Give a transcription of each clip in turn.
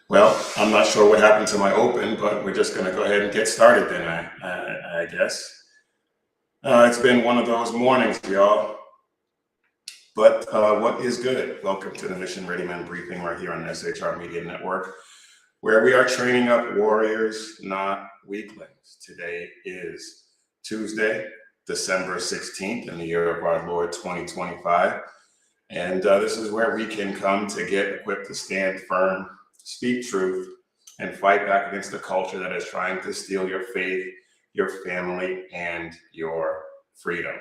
Well, I'm not sure what happened to my open, but we're just going to go ahead and get started then, I guess. It's been one of those mornings, y'all. But what is good? Welcome to the Mission Ready Men briefing right here on the SHR Media Network, where we are training up warriors, not weaklings. Today is Tuesday, December 16th in the year of our Lord 2025. And this is where we can come to get equipped to stand firm, speak truth, and fight back against the culture that is trying to steal your faith, your family, and your freedom.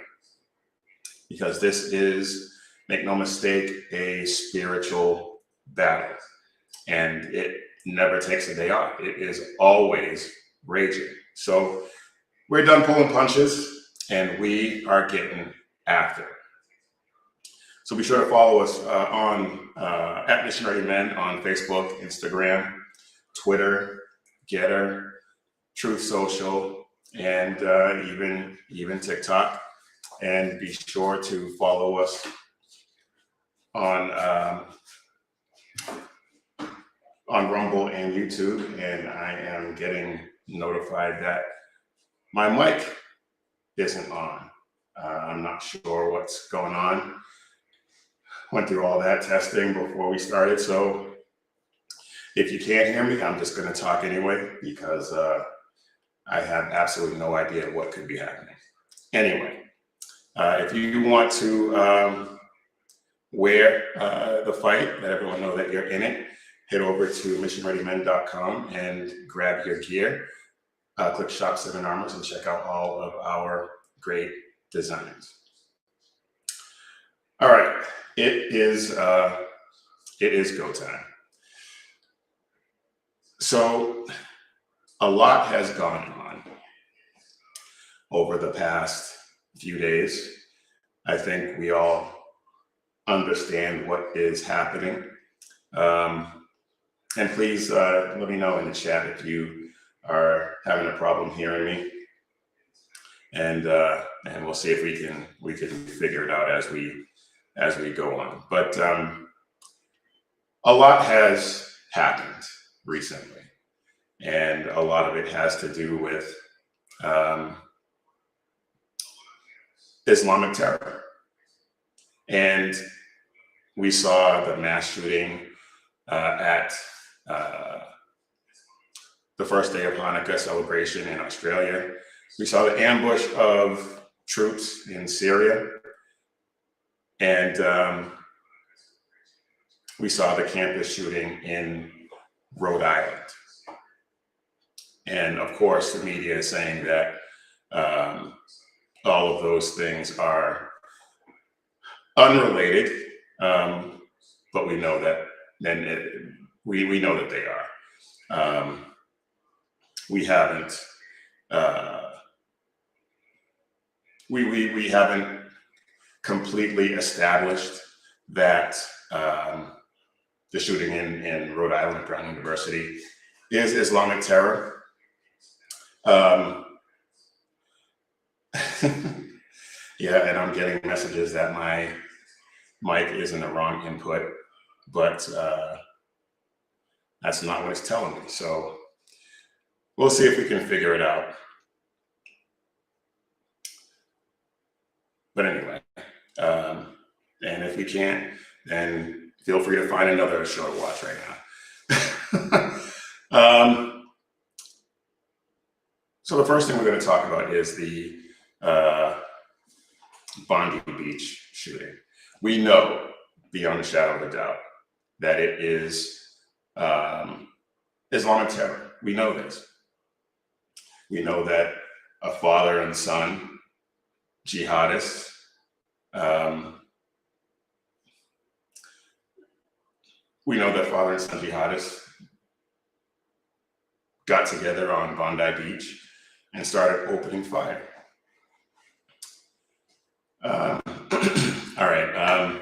Because this is, make no mistake, a spiritual battle. And it never takes a day off. It is always raging. So we're done pulling punches, and we are getting after it. So be sure to follow us on at Mission Ready Men on Facebook, Instagram, Twitter, Getter, Truth Social, and even TikTok. And be sure to follow us on Rumble and YouTube. And I am getting notified that my mic isn't on. I'm not sure what's going on. Went through all that testing before we started. So if you can't hear me, I'm just going to talk anyway, because I have absolutely no idea what could be happening. Anyway, if you want to wear the fight, let everyone know that you're in it, head over to missionreadymen.com and grab your gear. Click Shop 7 Armors and check out all of our great designs. All right, it is go time. So a lot has gone on over the past few days. I think we all understand what is happening. And please let me know in the chat if you are having a problem hearing me. And we'll see if we can figure it out as we go on. But a lot has happened recently, and a lot of it has to do with Islamic terror. And we saw the mass shooting at the first day of Hanukkah celebration in Australia. We saw the ambush of troops in Syria. And we saw the campus shooting in Rhode Island. And of course, the media is saying that all of those things are unrelated, but we know that we know that they are. We haven't we haven't completely established that the shooting in Rhode Island at Brown University is Islamic terror. Yeah, and I'm getting messages that my mic is in the wrong input, but that's not what it's telling me. So we'll see if we can figure it out. But anyway, and if we can't, then feel free to find another show to watch right now. So the first thing we're going to talk about is the Bondi Beach shooting. We know beyond a shadow of a doubt that it is Islamic terror. We know this. We know that a father and son jihadists we know that father and son jihadists got together on Bondi Beach and started opening fire. All right,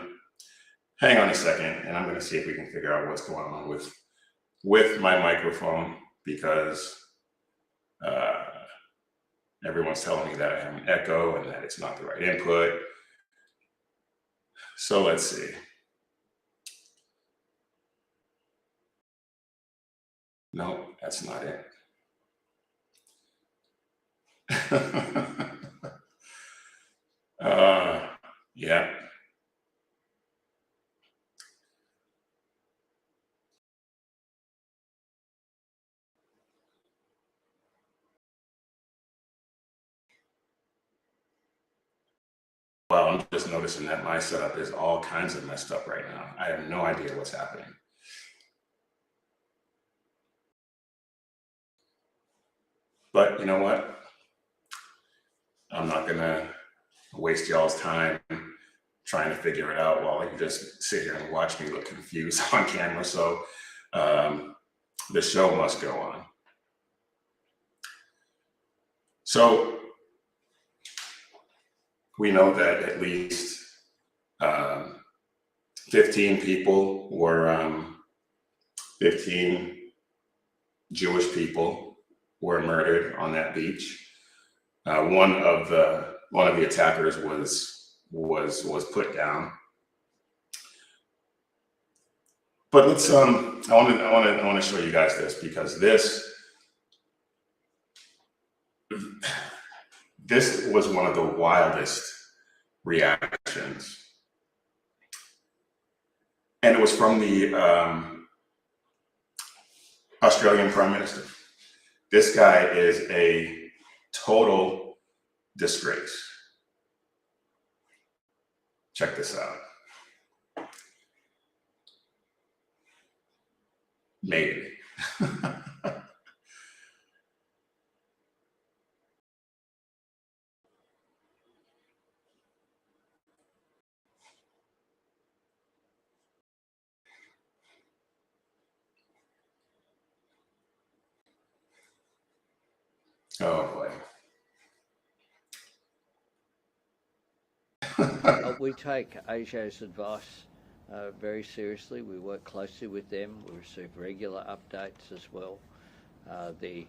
hang on a second, and I'm going to see if we can figure out what's going on with my microphone, because everyone's telling me that I have an echo and that it's not the right input. So let's see. That's not it. Yeah. Well, I'm just noticing that my setup is all kinds of messed up right now. I have no idea what's happening. But you know what? I'm not gonna waste y'all's time trying to figure it out while you just sit here and watch me look confused on camera. So the show must go on. So we know that at least 15 people were 15 Jewish people were murdered on that beach. One of the attackers was put down. But let's I want to show you guys this, because this was one of the wildest reactions, and it was from the Australian Prime Minister. This guy is a total disgrace. Check this out. Maybe. Oh boy. We take ASIO's advice very seriously. We work closely with them. We receive regular updates as well. The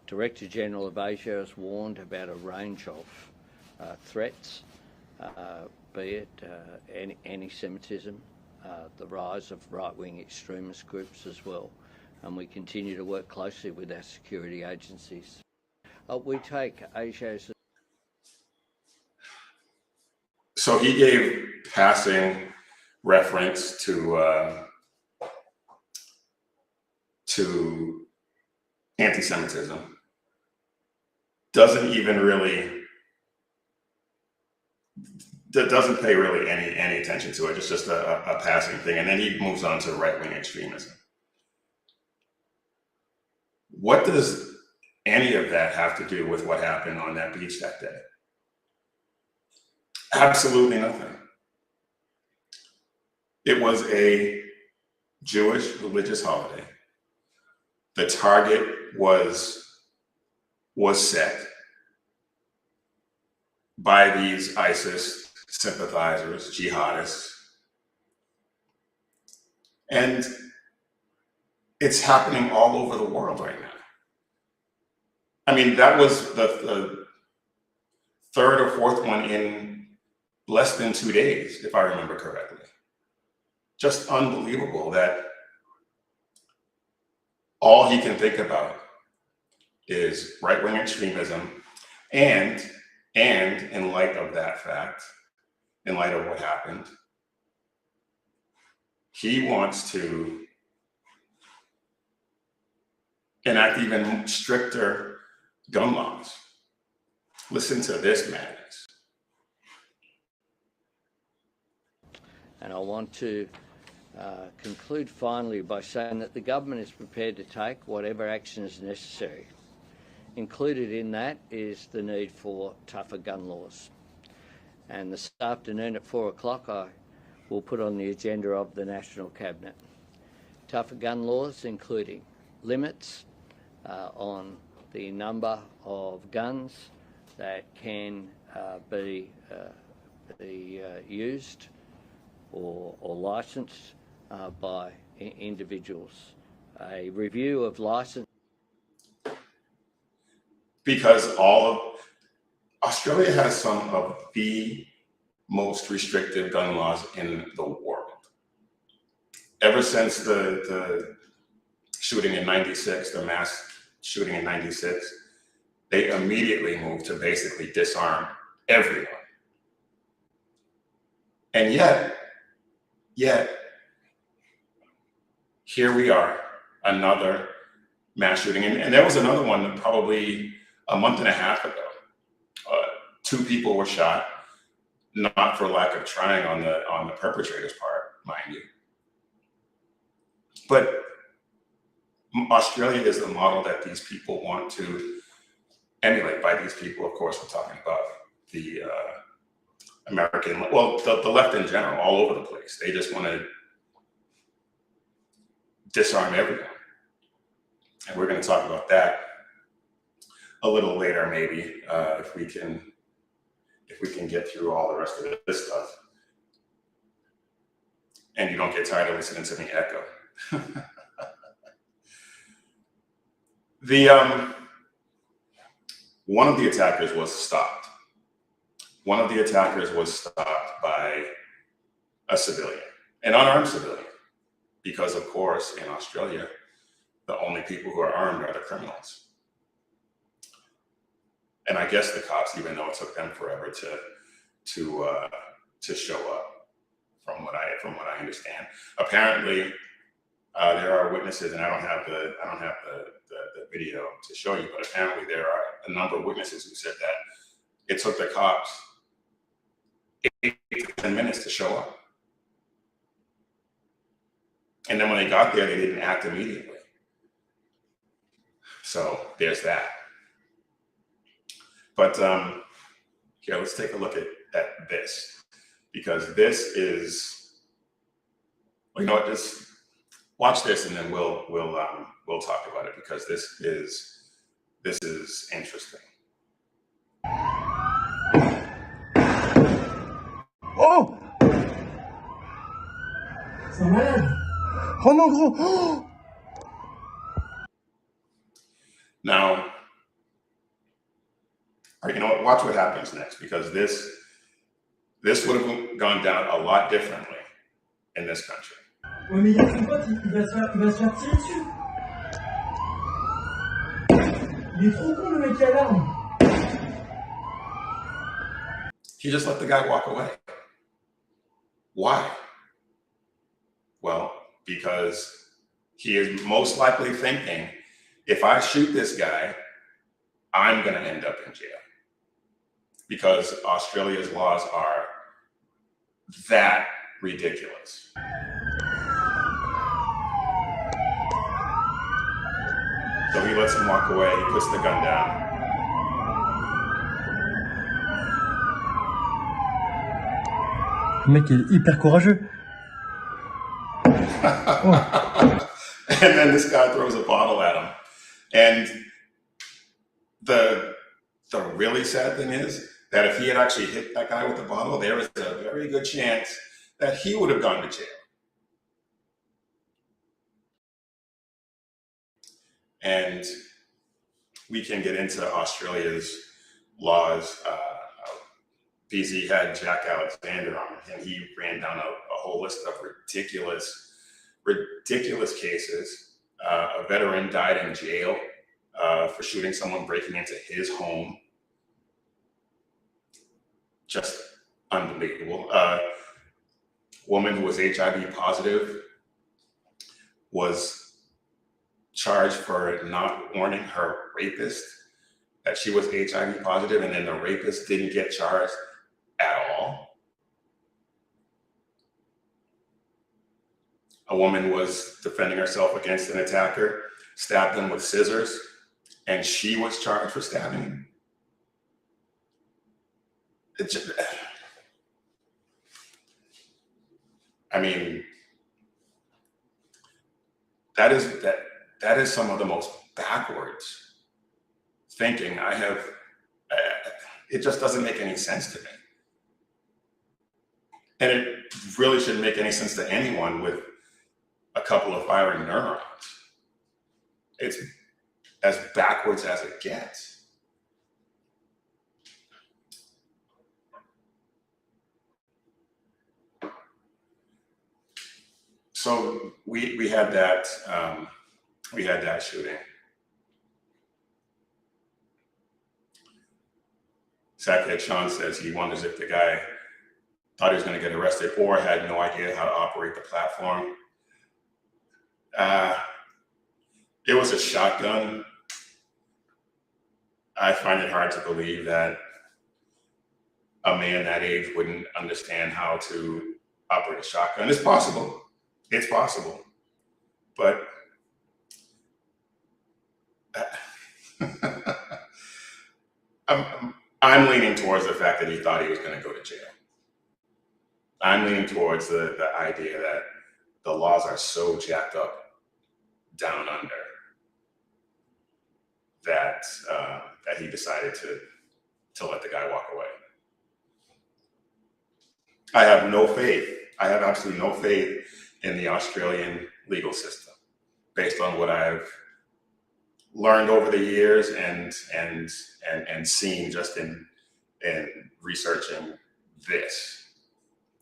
Director General of ASIO has warned about a range of threats, be it anti-Semitism, the rise of right-wing extremist groups as well. And we continue to work closely with our security agencies. We take ASIO's. So he gave passing reference to anti-Semitism. Doesn't pay really any attention to it. It's just a passing thing, and then he moves on to right-wing extremism. What does any of that have to do with what happened on that beach that day? Absolutely nothing. It was a Jewish religious holiday. The target was set by these ISIS sympathizers, jihadists. And it's happening all over the world right now. I mean, that was the third or fourth one in less than 2 days, if I remember correctly. Just unbelievable that all he can think about is right-wing extremism, and in light of that fact, in light of what happened, he wants to enact even stricter gun laws. Listen to this madness. And I want to conclude finally by saying that the government is prepared to take whatever action is necessary. Included in that is the need for tougher gun laws. And this afternoon at 4 o'clock, I will put on the agenda of the National Cabinet tougher gun laws, including limits on the number of guns that can be used or licensed by individuals. A review of license. Because Australia has some of the most restrictive gun laws in the world. Ever since the shooting in 96, the mass shooting in 96, they immediately moved to basically disarm everyone. And yet, here we are, another mass shooting. And there was another one probably a month and a half ago. 2 people were shot, not for lack of trying on the perpetrator's part, mind you. But Australia is the model that these people want to emulate. By these people, of course, we're talking about the American, well, the left in general, all over the place. They just want to disarm everyone. And we're going to talk about that a little later, maybe, if we can get through all the rest of this stuff. And you don't get tired of listening to me echo. One of the attackers was stopped. One of the attackers was stopped by a civilian, an unarmed civilian, because of course in Australia, the only people who are armed are the criminals. And I guess the cops, even though it took them forever to show up, from what I understand. Apparently, there are witnesses, and I don't have the video to show you, but apparently there are a number of witnesses who said that it took the cops 8 to 10 minutes to show up. And then when they got there, they didn't act immediately. So there's that. But here, let's take a look at this, because this is, well, you know what, just watch this and then we'll talk about it, because this is interesting. Oh! C'est un malade! Oh non, gros! Oh! Now, all right, you know what? Watch what happens next, because this would have gone down a lot differently in this country. Ouais, mais il y a son pote, il va se faire tirer dessus. Il est trop con, le mec qui a l'arme. He just let the guy walk away. Why? Well, because he is most likely thinking, if I shoot this guy, I'm going to end up in jail. Because Australia's laws are that ridiculous. So he lets him walk away, he puts the gun down. Le mec est hyper courageux. Oh. And then this guy throws a bottle at him. And the really sad thing is that if he had actually hit that guy with the bottle, there is a very good chance that he would have gone to jail. And we can get into Australia's laws. BZ had Jack Alexander on, and he ran down a whole list of ridiculous cases. A veteran died in jail for shooting someone breaking into his home. Just unbelievable. A woman who was HIV positive was charged for not warning her rapist that she was HIV positive, and then the rapist didn't get charged at all. A woman was defending herself against an attacker, stabbed him with scissors, and she was charged for stabbing him. I mean, that is some of the most backwards thinking I have. It just doesn't make any sense to me. And it really shouldn't make any sense to anyone with a couple of firing neurons. It's as backwards as it gets. So we had that we had that shooting. Sackhead Sean says he wonders if the guy thought he was going to get arrested or had no idea how to operate the platform. It was a shotgun. I find it hard to believe that a man that age wouldn't understand how to operate a shotgun. It's possible. It's possible. But I'm leaning towards the fact that he thought he was going to go to jail. I'm leaning towards the idea that the laws are so jacked up down under that that he decided to let the guy walk away. I have no faith. I have absolutely no faith in the Australian legal system, based on what I've learned over the years and seen just in researching this,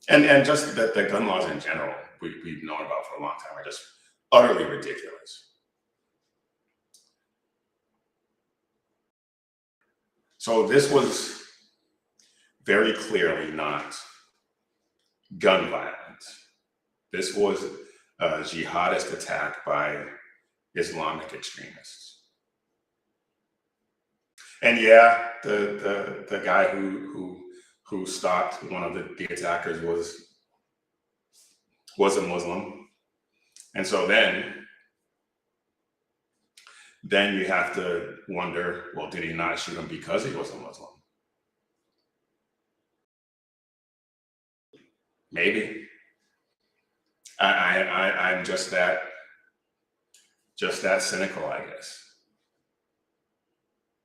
and just that the gun laws in general we've known about for a long time are just utterly ridiculous. So this was very clearly not gun violence. This was a jihadist attack by Islamic extremists. And yeah, the guy who stopped one of the attackers was a Muslim. And so then you have to wonder, well, did he not shoot him because he was a Muslim? Maybe. I'm just that cynical, I guess.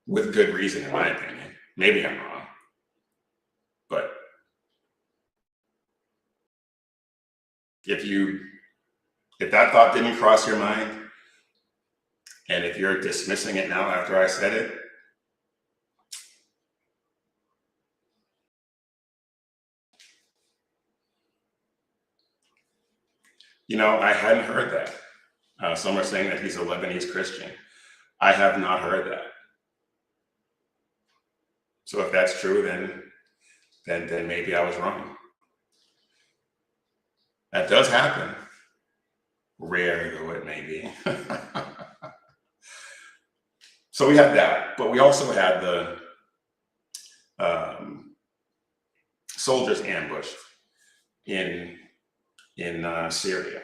With good reason, in my opinion. Maybe I'm wrong. But if that thought didn't cross your mind, and if you're dismissing it now after I said it, I hadn't heard that. Some are saying that he's a Lebanese Christian. I have not heard that. So if that's true, then maybe I was wrong. That does happen. Rare though it may be. So we had that, but we also had the soldiers ambushed in Syria.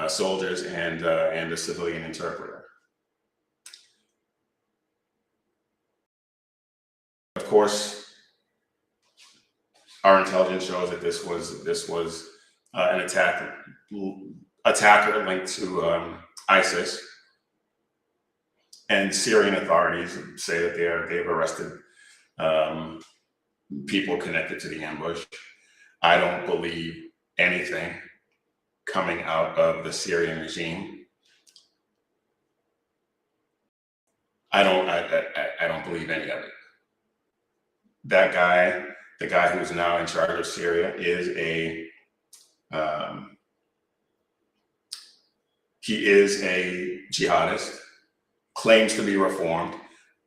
Soldiers and a civilian interpreter. Of course, our intelligence shows that this was an attacker linked to ISIS, and Syrian authorities say that they've arrested people connected to the ambush. I don't believe anything coming out of the Syrian regime. I don't believe any of it. That guy, the guy who's now in charge of Syria, is he is a jihadist, claims to be reformed.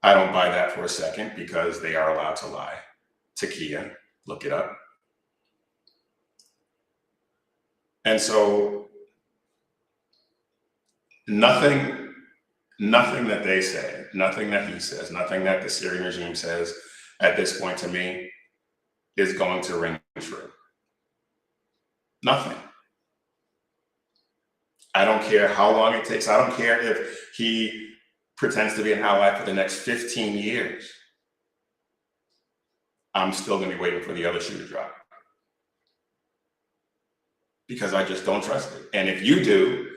I don't buy that for a second, because they are allowed to lie. Takia, look it up. And so nothing that they say, nothing that he says, nothing that the Syrian regime says at this point to me is going to ring true. Nothing. I don't care how long it takes. I don't care if he pretends to be an ally for the next 15 years. I'm still going to be waiting for the other shoe to drop, because I just don't trust it. And if you do,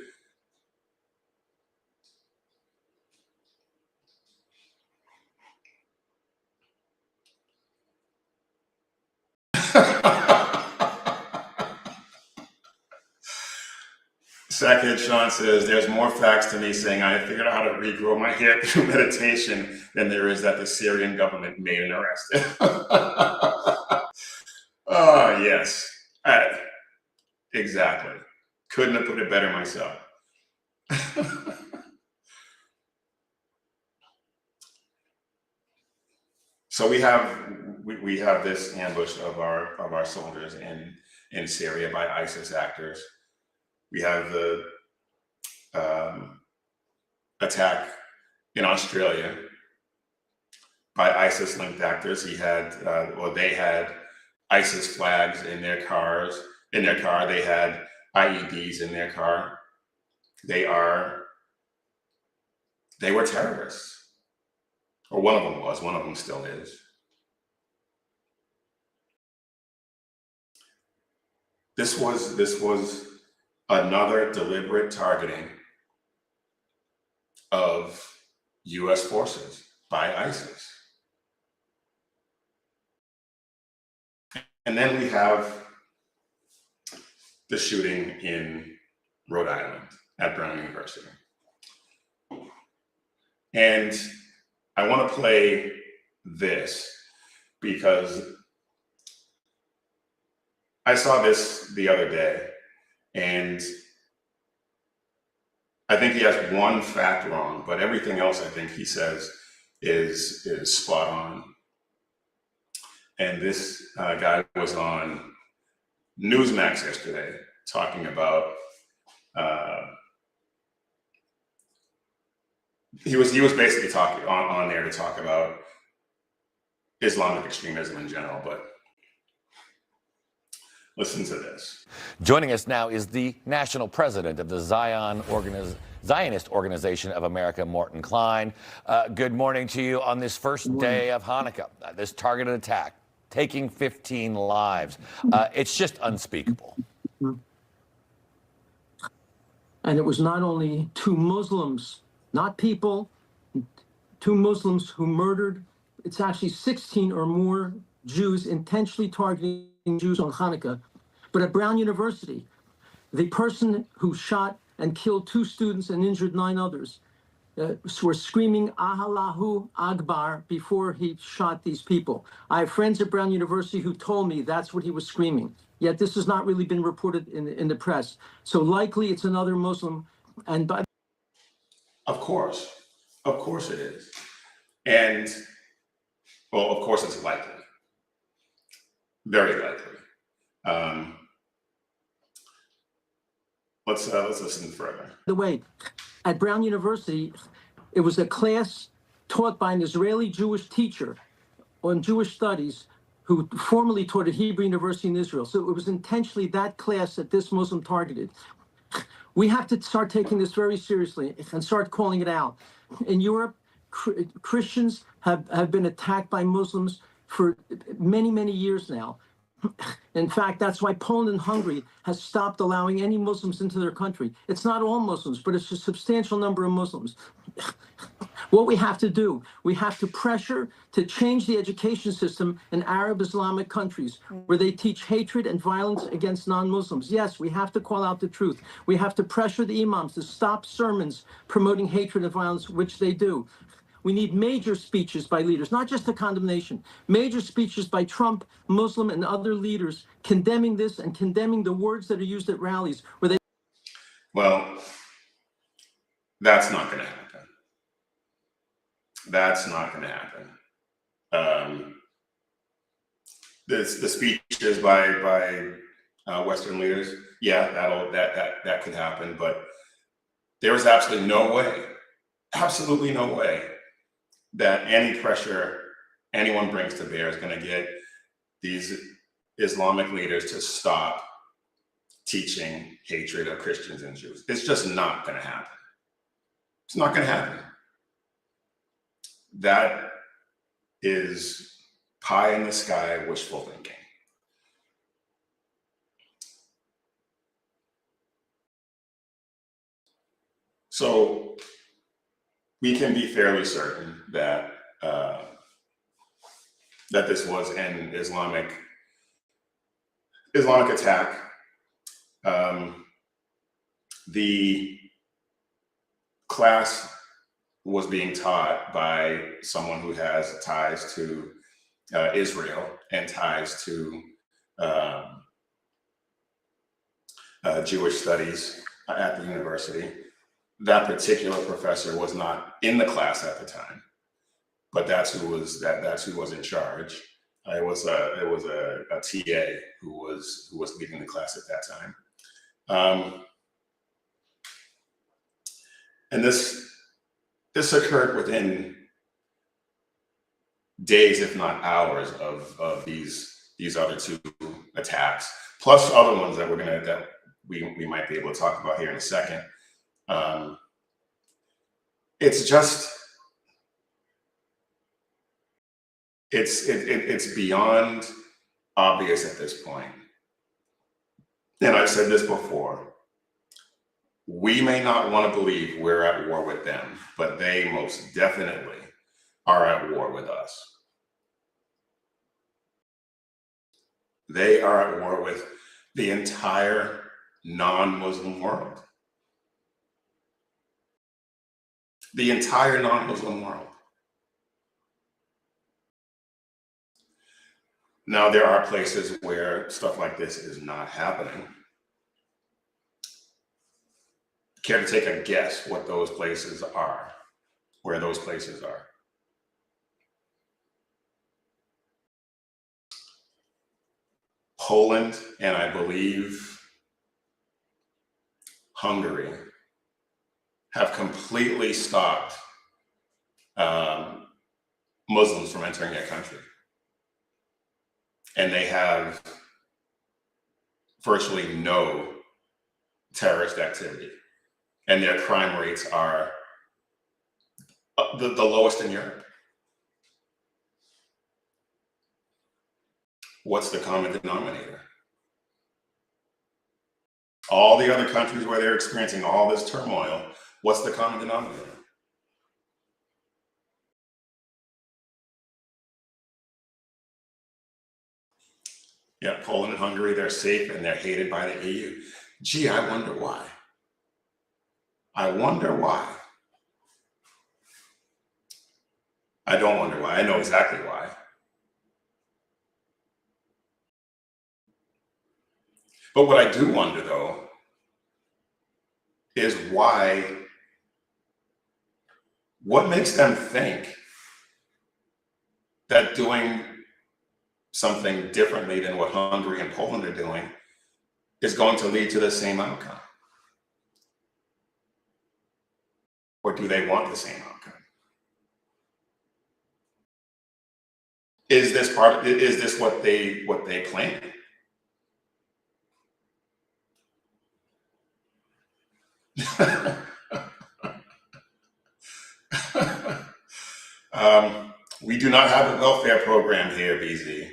Sackhead Sean says, there's more facts to me saying I figured out how to regrow my hair through meditation than there is that the Syrian government made an arrest. Oh, yes. Exactly. Couldn't have put it better myself. So we have this ambush of our soldiers in Syria by ISIS actors. We have the attack in Australia by ISIS-linked actors. They had ISIS flags in their car. They had IEDs in their car. They were terrorists, or one of them was. One of them still is. This was another deliberate targeting of U.S. forces by ISIS. And then we have the shooting in Rhode Island at Brown University. And I want to play this because I saw this the other day, and I think he has one fact wrong, but everything else I think he says is spot on. And this guy was on Newsmax yesterday talking about he was basically talking on there to talk about Islamic extremism in general, but listen to this. Joining us now is the national president of the Zionist Organization of America, Morton Klein. Good morning to you on this first day of Hanukkah, this targeted attack, taking 15 lives. It's just unspeakable. And it was not only two Muslims, not people, two Muslims who murdered. It's actually 16 or more Jews intentionally targeting Jews on Hanukkah. But at Brown University, the person who shot and killed 2 students and injured 9 others were screaming Allahu Akbar before he shot these people. I have friends at Brown University who told me that's what he was screaming. Yet this has not really been reported in the press. So likely it's another Muslim. And by Of course it is. And well, of course it's likely, very likely. Let's listen further. the way, at Brown University, it was a class taught by an Israeli Jewish teacher on Jewish studies who formerly taught at Hebrew University in Israel. So it was intentionally that class that this Muslim targeted. We have to start taking this very seriously and start calling it out. In Europe, Christians have been attacked by Muslims for many, many years now. In fact, that's why Poland and Hungary has stopped allowing any Muslims into their country. It's not all Muslims, but it's a substantial number of Muslims. What we have to do, we have to pressure to change the education system in Arab Islamic countries where they teach hatred and violence against non-Muslims. Yes, we have to call out the truth. We have to pressure the imams to stop sermons promoting hatred and violence, which they do. We need major speeches by leaders, not just a condemnation, major speeches by Trump, Muslim, and other leaders condemning this and condemning the words that are used at rallies where they... Well, that's not going to happen. That's not going to happen. The speeches by Western leaders, yeah, that could happen, but there is absolutely no way that any pressure anyone brings to bear is going to get these Islamic leaders to stop teaching hatred of Christians and Jews. It's just not going to happen. It's not going to happen. That is pie in the sky wishful thinking. So we can be fairly certain that that this was an Islamic attack. The class was being taught by someone who has ties to Israel and ties to Jewish studies at the university. that particular professor was not in the class at the time, but that's who was in charge. It was a TA who was leading the class at that time. And this occurred within days, if not hours, of these other two attacks, plus other ones that we might be able to talk about here in a second. It's beyond obvious at this point. And I've said this before. We may not want to believe we're at war with them, but they most definitely are at war with us. They are at war with the entire non-Muslim world. The entire non-Muslim world. Now, there are places where stuff like this is not happening. Care to take a guess what those places are? Where those places are? Poland, and I believe Hungary have completely stopped Muslims from entering their country. And they have virtually no terrorist activity. And their crime rates are the lowest in Europe. What's the common denominator? All the other countries where they're experiencing all this turmoil, what's the common denominator? Yeah, Poland and Hungary, they're safe and they're hated by the EU. Gee, I wonder why. I wonder why. I don't wonder why. I know exactly why. But what I do wonder, though, is what makes them think that doing something differently than what Hungary and Poland are doing is going to lead to the same outcome? Or do they want the same outcome? Is this what they plan? We do not have a welfare program here, BZ.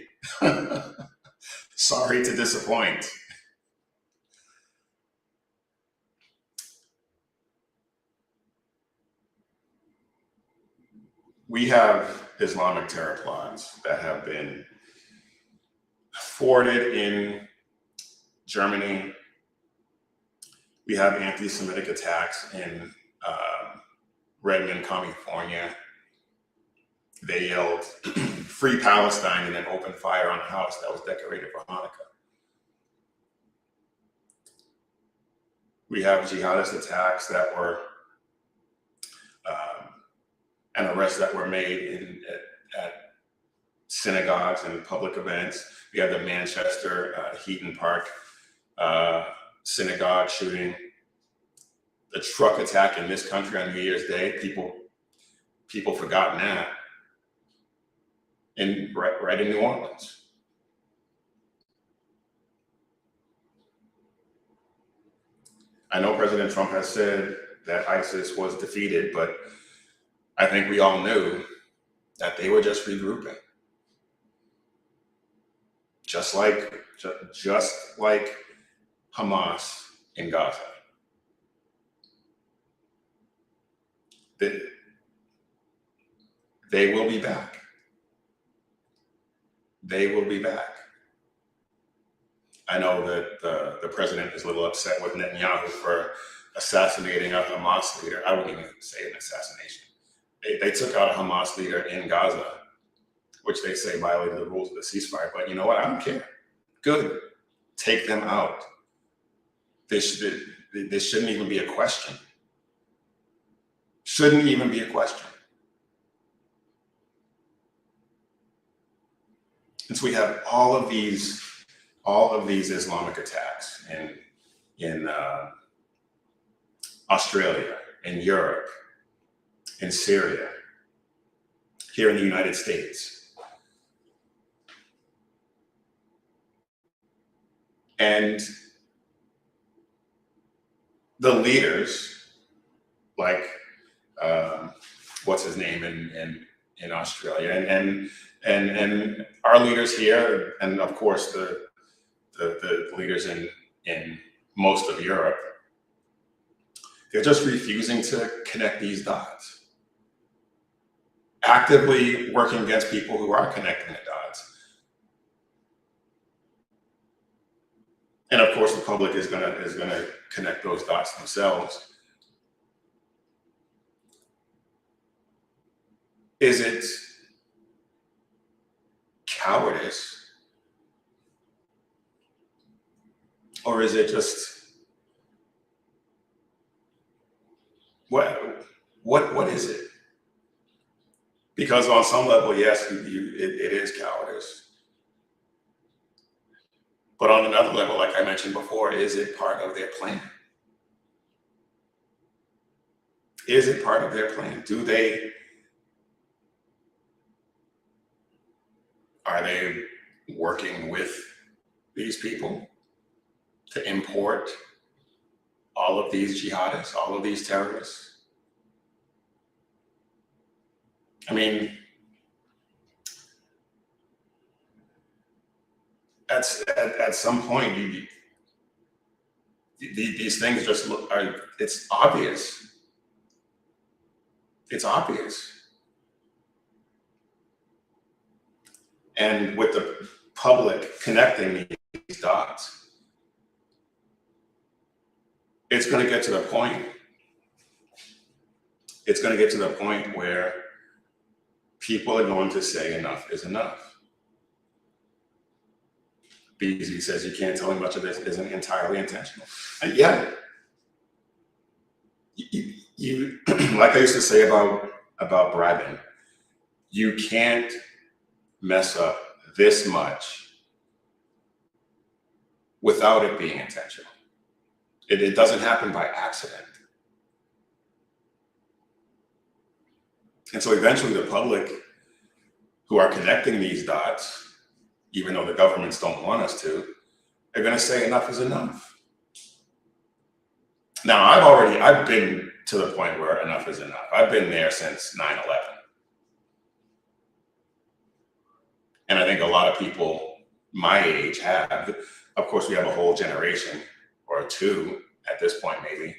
Sorry to disappoint. We have Islamic terror plots that have been forwarded in Germany. We have anti-Semitic attacks in Redmond, California. They yelled, "Free Palestine," and then opened fire on a house that was decorated for Hanukkah. We have jihadist attacks that were, and arrests that were made at synagogues and public events. We have the Manchester Heaton Park synagogue shooting, the truck attack in this country on New Year's Day. People forgotten that. Right in New Orleans. I know President Trump has said that ISIS was defeated, but I think we all knew that they were just regrouping. Just like Hamas in Gaza. They will be back. They will be back. I know that the president is a little upset with Netanyahu for assassinating a Hamas leader. I wouldn't even say an assassination. They took out a Hamas leader in Gaza, which they say violated the rules of the ceasefire. But you know what? I don't care. Good. Take them out. This shouldn't even be a question. shouldn't even be a question. And so we have all of these Islamic attacks in Australia, in Europe, in Syria, here in the United States. And the leaders, like what's his name in Australia, and our leaders here, and of course the leaders in most of Europe, they're just refusing to connect these dots. Actively working against people who are connecting the dots. And of course, the public is gonna connect those dots themselves. Is it cowardice? Or is it just what is it? Because on some level, yes, it is cowardice. But on another level, like I mentioned before, is it part of their plan? Is it part of their plan? Are they working with these people to import all of these jihadists, all of these terrorists? I mean, at some point, these things just it's obvious. It's obvious. And with the public connecting these dots, it's going to get to the point. It's going to get to the point where people are going to say enough is enough. BZ says you can't tell me much of this isn't entirely intentional. And yeah, you like I used to say about bribing, you can't mess up this much without it being intentional. It doesn't happen by accident. And so eventually the public who are connecting these dots, even though the governments don't want us to, are going to say enough is enough. Now, I've been to the point where enough is enough. I've been there since 9/11. And I think a lot of people my age have. Of course, we have a whole generation or two at this point maybe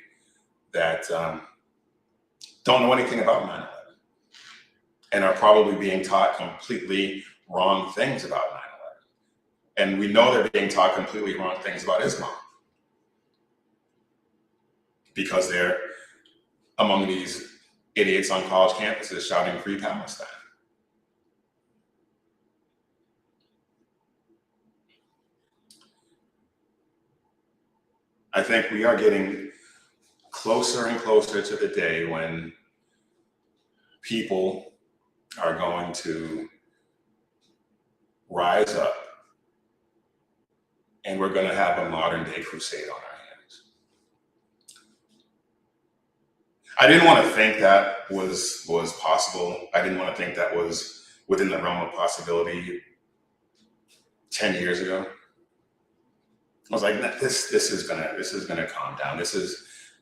that don't know anything about 9/11 and are probably being taught completely wrong things about 9/11. And we know they're being taught completely wrong things about Islam because they're among these idiots on college campuses shouting "Free Palestine." I think we are getting closer and closer to the day when people are going to rise up and we're going to have a modern day crusade on our hands. I didn't want to think that was possible. I didn't want to think that was within the realm of possibility 10 years ago. I was like, this is gonna calm down.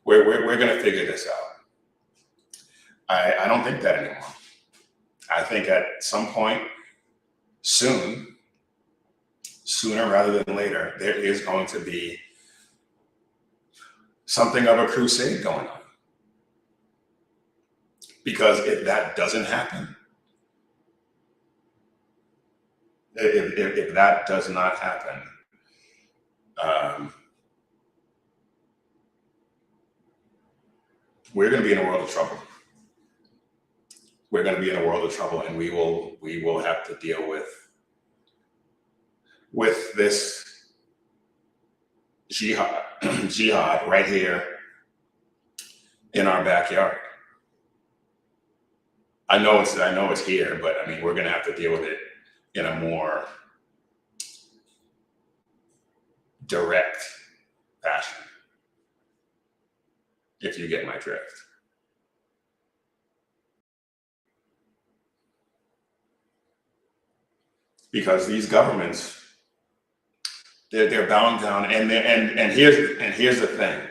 We're gonna figure this out. I don't think that anymore. I think at some point soon, sooner rather than later, there is going to be something of a crusade going on. Because if that doesn't happen, if that does not happen, we're going to be in a world of trouble. We're going to be in a world of trouble, and we will have to deal with this jihad right here in our backyard. I know it's here, but I mean, we're going to have to deal with it in a more direct fashion, if you get my drift. Because these governments, they're bound down, and here's the thing: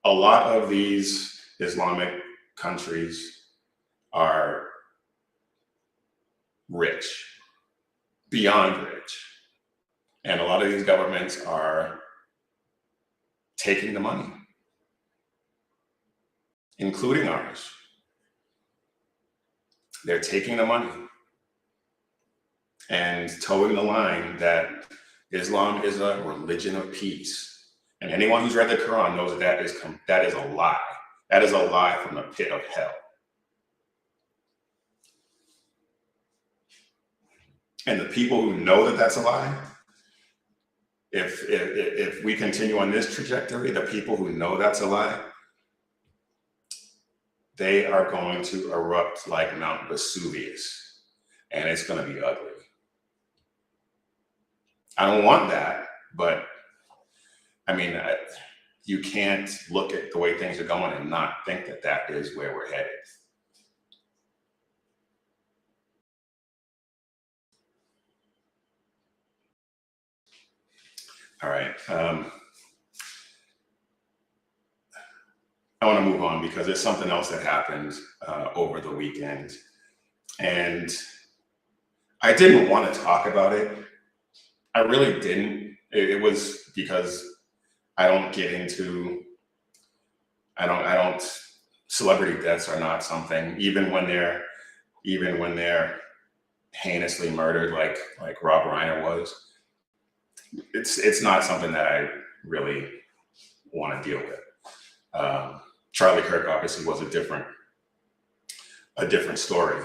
a lot of these Islamic countries are rich, beyond rich, and a lot of these governments are taking the money, including ours. They're taking the money and towing the line that Islam is a religion of peace. And anyone who's read the Quran knows that that is a lie. That is a lie from the pit of hell. And the people who know that that's a lie, if we continue on this trajectory, the people who know that's a lie, they are going to erupt like Mount Vesuvius, and it's going to be ugly. I don't want that, but I mean, you can't look at the way things are going and not think that that is where we're headed. All right. I want to move on because there's something else that happened over the weekend. And I didn't want to talk about it. I really didn't. It was because I don't get into, I don't, celebrity deaths are not something, even when they're heinously murdered, like Rob Reiner was. It's not something that I really want to deal with. Charlie Kirk obviously was a different story.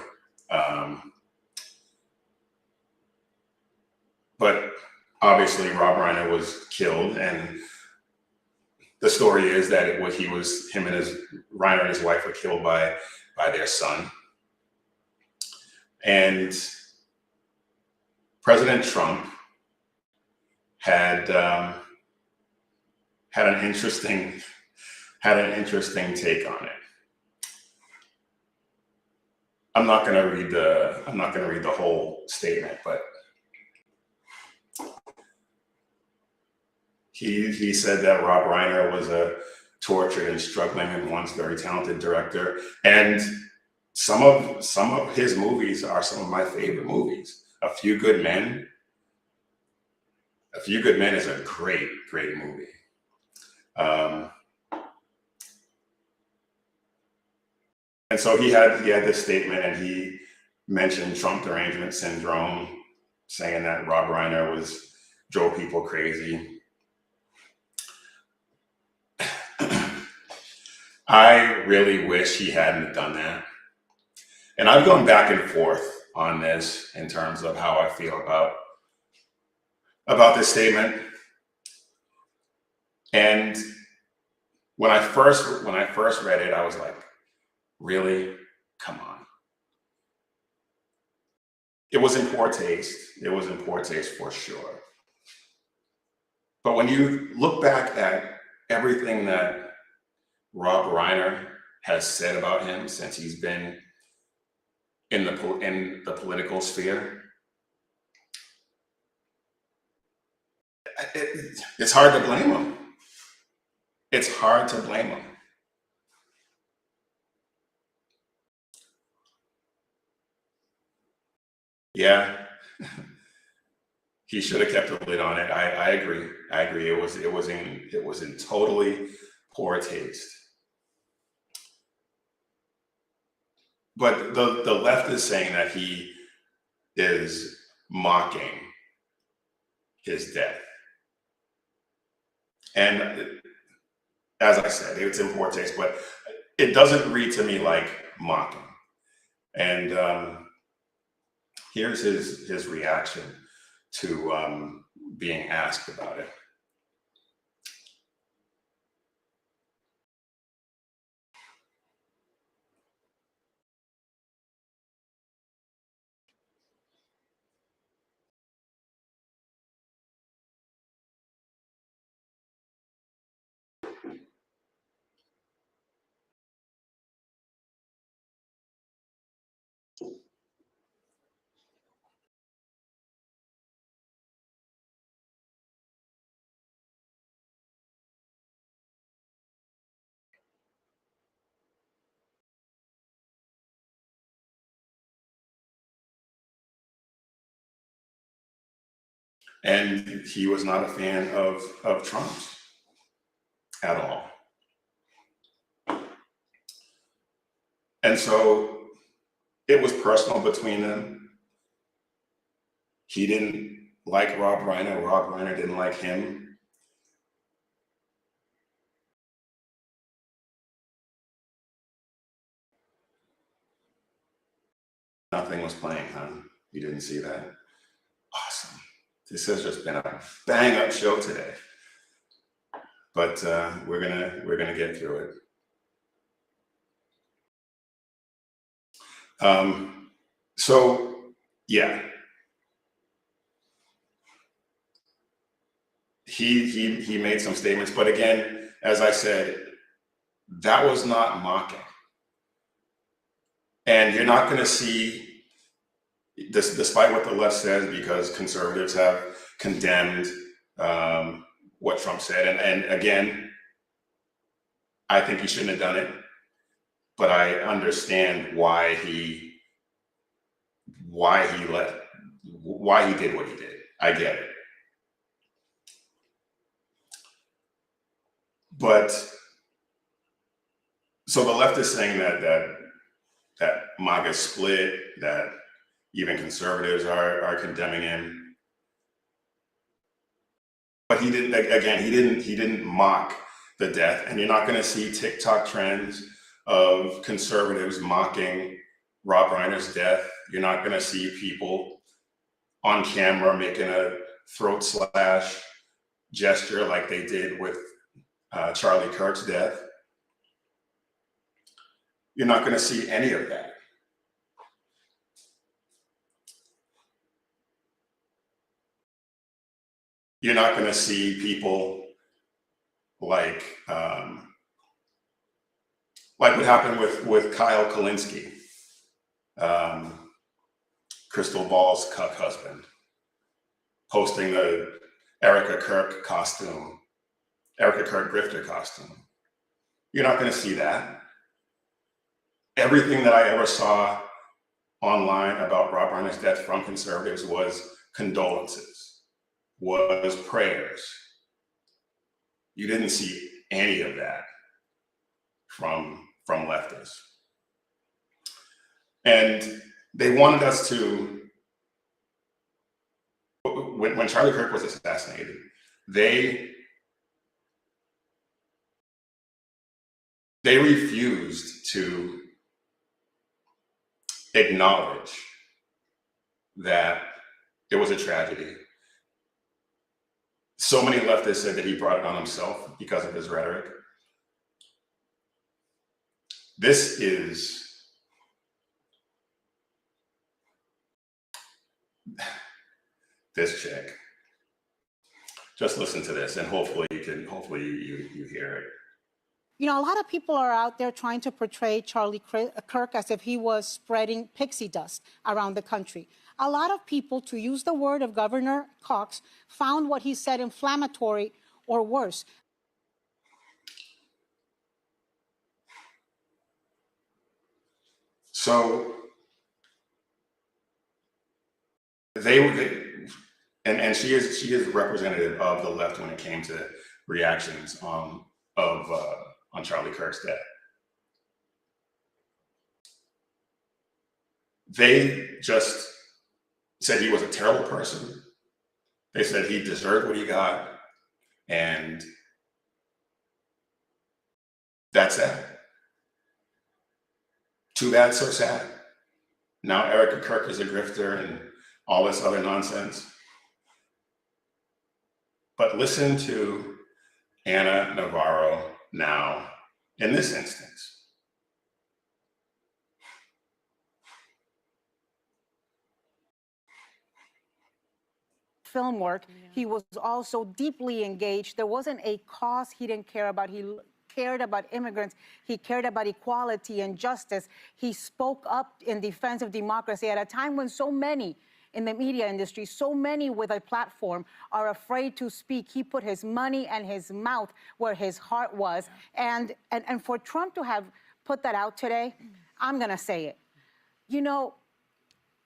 But obviously Rob Reiner was killed, and the story is that Reiner and his wife were killed by their son. And President Trump had an interesting take on it. I'm not going to read the whole statement, but he said that Rob Reiner was a tortured and struggling and once very talented director, and some of his movies are some of my favorite movies. A Few Good Men is a great movie. And so he had this statement, and he mentioned Trump derangement syndrome, saying that Rob Reiner drove people crazy. I really wish he hadn't done that. And I've gone back and forth on this in terms of how I feel about this statement. And when I first read it, I was like, really? Come on. It was in poor taste. It was in poor taste for sure. But when you look back at everything that Rob Reiner has said about him since he's been in the political sphere, it's hard to blame him. It's hard to blame him. Yeah, he should have kept a lid on it. I agree. It was in totally poor taste. But the left is saying that he is mocking his death. And as I said, it's in poor taste, but it doesn't read to me like mocking. And here's his reaction to being asked about it. And he was not a fan of Trump's at all. And so it was personal between them. He didn't like Rob Reiner. Rob Reiner didn't like him. Nothing was playing, huh? You didn't see that? Awesome. This has just been a bang-up show today. But we're gonna get through it. So yeah, he made some statements, but again, as I said, that was not mocking. And you're not going to see this, despite what the left says, because conservatives have condemned what Trump said, and again, I think he shouldn't have done it, but I understand why he did what he did. I get it. But so the left is saying that MAGA split, that even conservatives are condemning him. But he didn't mock the death, and you're not going to see TikTok trends of conservatives mocking Rob Reiner's death. You're not going to see people on camera making a throat slash gesture like they did with Charlie Kirk's death. You're not going to see any of that. You're not going to see people like what happened with Kyle Kalinske, Crystal Ball's cuck husband, posting the Erica Kirk grifter costume. You're not going to see that. Everything that I ever saw online about Rob Reiner's death from conservatives was condolences, was prayers. You didn't see any of that from leftists. And they wanted us to, when Charlie Kirk was assassinated, they refused to acknowledge that it was a tragedy. So many leftists said that he brought it on himself because of his rhetoric. This chick. Just listen to this, and hopefully you hear it. You know, a lot of people are out there trying to portray Charlie Kirk as if he was spreading pixie dust around the country. A lot of people, to use the word of Governor Cox, found what he said inflammatory or worse. So and she is representative of the left when it came to reactions on Charlie Kirk's death. They just said he was a terrible person. They said he deserved what he got, and that's it. Too bad, so sad. Now Erica Kirk is a grifter and all this other nonsense. But listen to Ana Navarro now in this instance. Film work, he was also deeply engaged. There wasn't a cause he didn't care about. He cared about immigrants. He cared about equality and justice. He spoke up in defense of democracy at a time when so many in the media industry, so many with a platform are afraid to speak. He put his money and his mouth where his heart was. And for Trump to have put that out today, I'm going to say it. You know,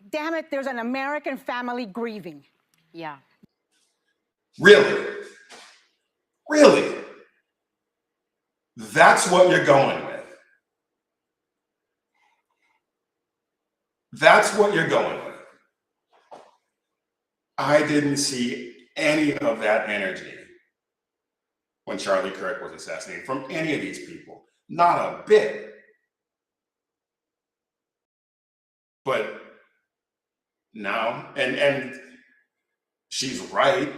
damn it, there's an American family grieving. Yeah. Really? Really? That's what you're going with. That's what you're going with. I didn't see any of that energy when Charlie Kirk was assassinated from any of these people. Not a bit. But now, and she's right,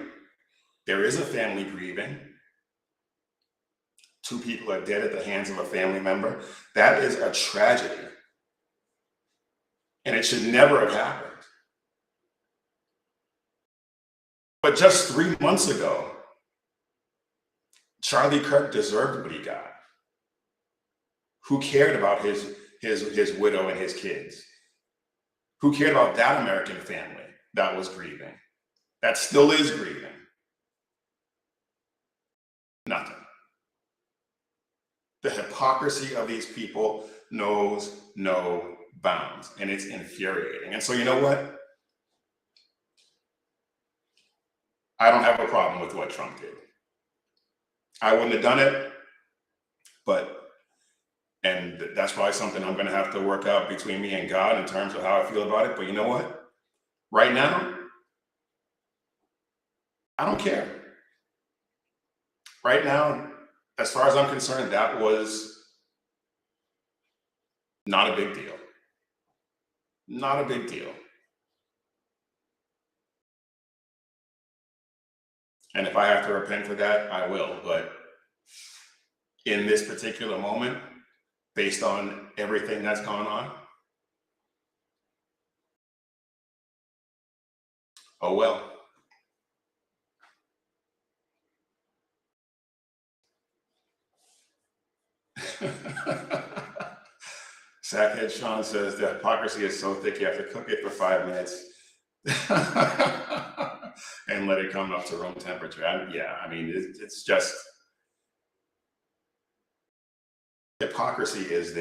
there is a family grieving. 2 people are dead at the hands of a family member. That is a tragedy. And it should never have happened. But just 3 months ago, Charlie Kirk deserved what he got. Who cared about his widow and his kids? Who cared about that American family that was grieving? That still is grieving? Nothing. The hypocrisy of these people knows no bounds, and it's infuriating. And so you know what? I don't have a problem with what Trump did. I wouldn't have done it, and that's probably something I'm going to have to work out between me and God in terms of how I feel about it. But you know what? Right now, I don't care. Right now, as far as I'm concerned, that was not a big deal. Not a big deal. And if I have to repent for that, I will. But in this particular moment, based on everything that's gone on, oh well. Sackhead Sean says the hypocrisy is so thick you have to cook it for 5 minutes and let it come up to room temperature. Yeah, I mean, it's just hypocrisy is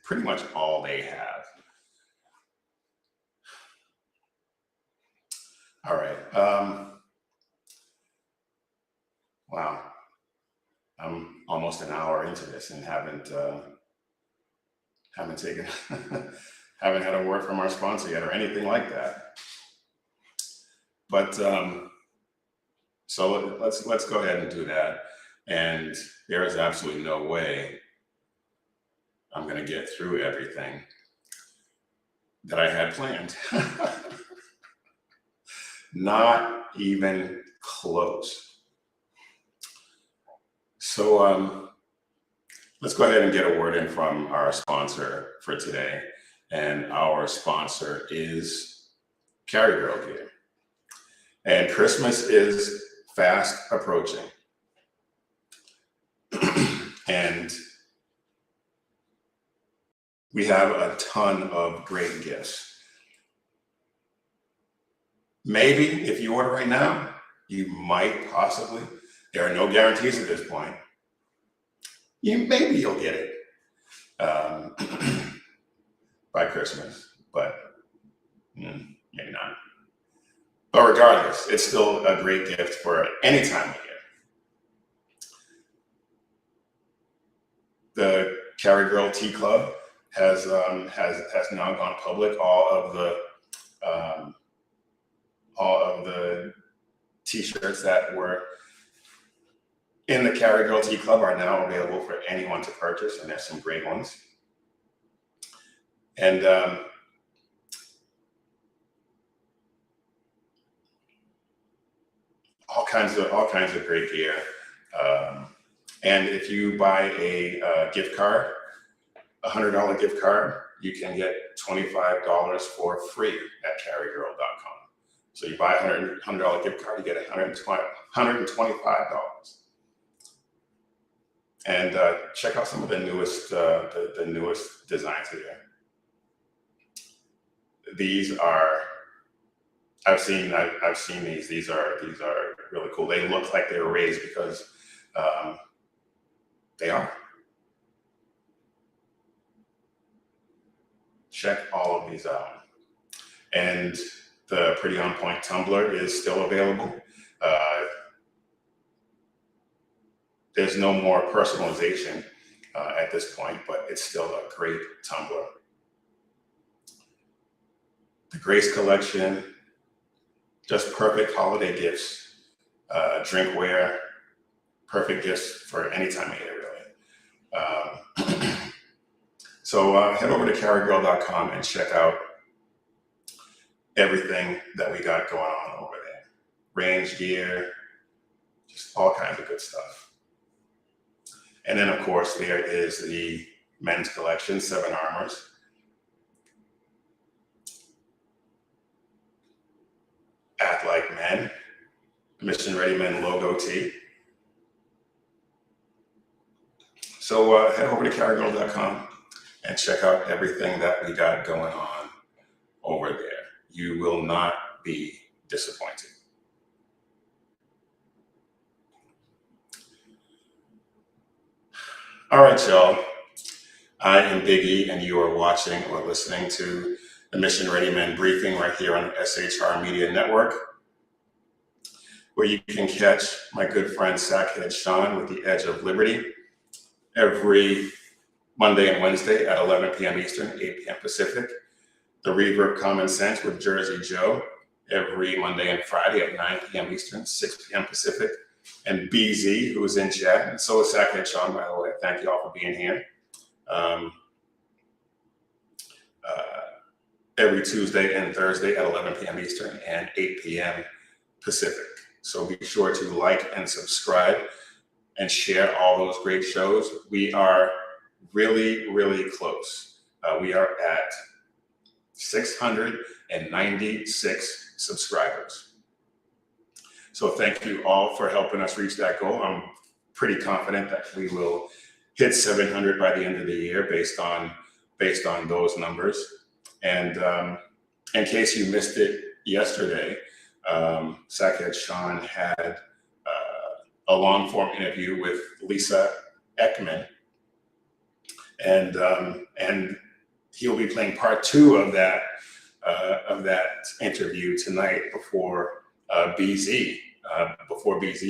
pretty much all they have. All right. Wow. I'm almost an hour into this and haven't taken haven't had a word from our sponsor yet or anything like that. But so let's go ahead and do that. And there is absolutely no way I'm going to get through everything that I had planned. Not even close. So let's go ahead and get a word in from our sponsor for today. And our sponsor is Carry Girl Gear. And Christmas is fast approaching. And we have a ton of great gifts. Maybe if you order right now, you might possibly, there are no guarantees at this point. Maybe you'll get it by Christmas, but maybe not. But regardless, it's still a great gift for any time of year. The Carry Girl Tea Club has now gone public. All of the T-shirts that were in the Carry Girl Tea Club are now available for anyone to purchase, and there's some great ones. And all kinds of great gear. And if you buy a gift card, a $100 gift card, you can get $25 for free at carrygirl.com. So you buy a $100 gift card, you get $125. And check out some of the newest designs here. These are, I've seen these. These are really cool. They look like they were raised because they are. Check all of these out. And the Pretty On Point tumbler is still available. There's no more personalization at this point, but it's still a great tumbler. The Grace collection, just perfect holiday gifts, drinkware, perfect gifts for any time of year, really. So head over to carrygirl.com and check out everything that we got going on over there. Range gear, just all kinds of good stuff. And then, of course, there is the men's collection, 7 Armors. Act Like Men, Mission Ready Men logo tee. So head over to carrygirl.com and check out everything that we got going on over there. You will not be disappointed. All right, y'all. I am Big E, and you are watching or listening to the Mission Ready Men briefing right here on the SHR Media Network, where you can catch my good friend Sackhead Sean with the Edge of Liberty every Monday and Wednesday at 11 p.m. Eastern, 8 p.m. Pacific. The Reverb Common Sense with Jersey Joe every Monday and Friday at 9 p.m. Eastern, 6 p.m. Pacific. And BZ, who is in chat, and so is Sackhead Sean, by the way. Thank you all for being here. Every Tuesday and Thursday at 11 p.m. Eastern and 8 p.m. Pacific. So be sure to like and subscribe and share all those great shows. We are really, really close. We are at 696 subscribers. So thank you all for helping us reach that goal. I'm pretty confident that we will hit 700 by the end of the year based on those numbers. And in case you missed it yesterday, Sackhead Sean had a long form interview with Lisa Ekman, and he'll be playing part 2 of that interview tonight before BZ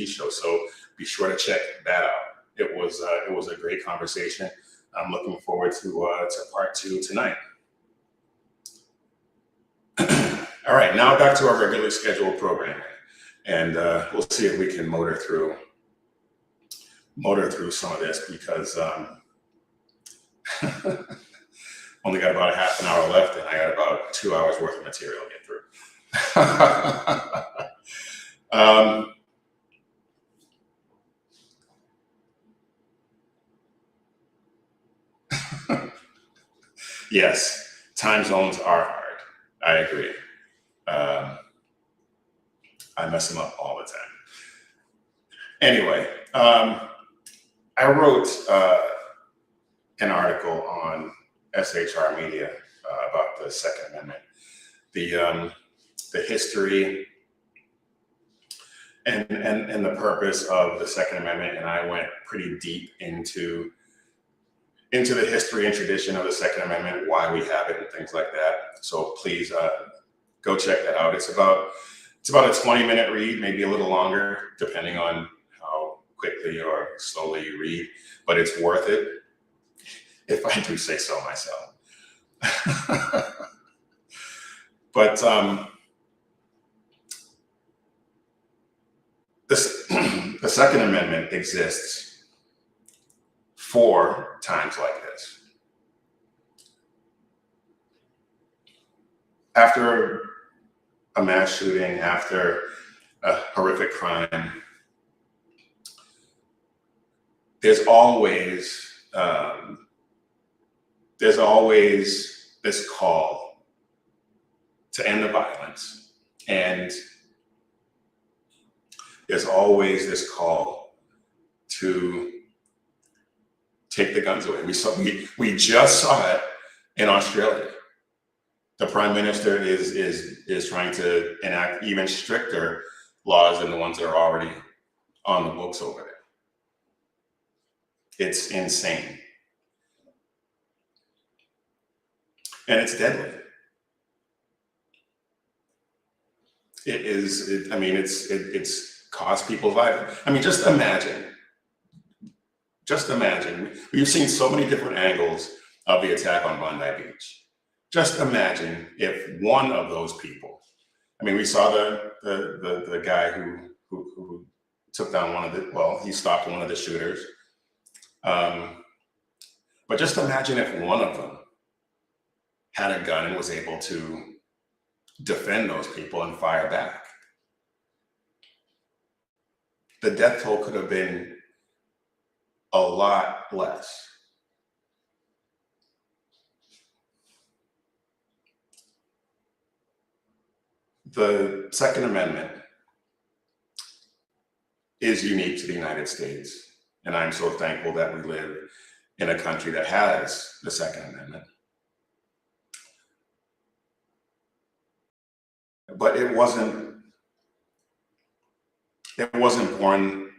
show. So be sure to check that out. It was a great conversation. I'm looking forward to part 2 tonight. All right, now back to our regularly scheduled programming, and we'll see if we can motor through some of this, because only got about a half an hour left, and I got about 2 hours worth of material to get through. Yes, time zones are hard. I agree. I mess them up all the time. Anyway, I wrote an article on SHR Media about the Second Amendment, the history and the purpose of the Second Amendment, and I went pretty deep into the history and tradition of the Second Amendment, why we have it, and things like that. So please go check that out. It's about a 20-minute read, maybe a little longer, depending on how quickly or slowly you read, but it's worth it, if I do say so myself. But the Second Amendment exists for times like this. After a mass shooting, after a horrific crime, there's always this call to end the violence, and there's always this call to take the guns away. We just saw it in Australia. The Prime Minister is trying to enact even stricter laws than the ones that are already on the books over there. It's insane. And it's deadly. It's cost people lives. I mean, just imagine. We've seen so many different angles of the attack on Bondi Beach. Just imagine if one of those people, I mean, we saw the guy who took down he stopped one of the shooters. But just imagine if one of them had a gun and was able to defend those people and fire back. The death toll could have been a lot less. The Second Amendment is unique to the United States, and I'm so thankful that we live in a country that has the Second Amendment. But it wasn't born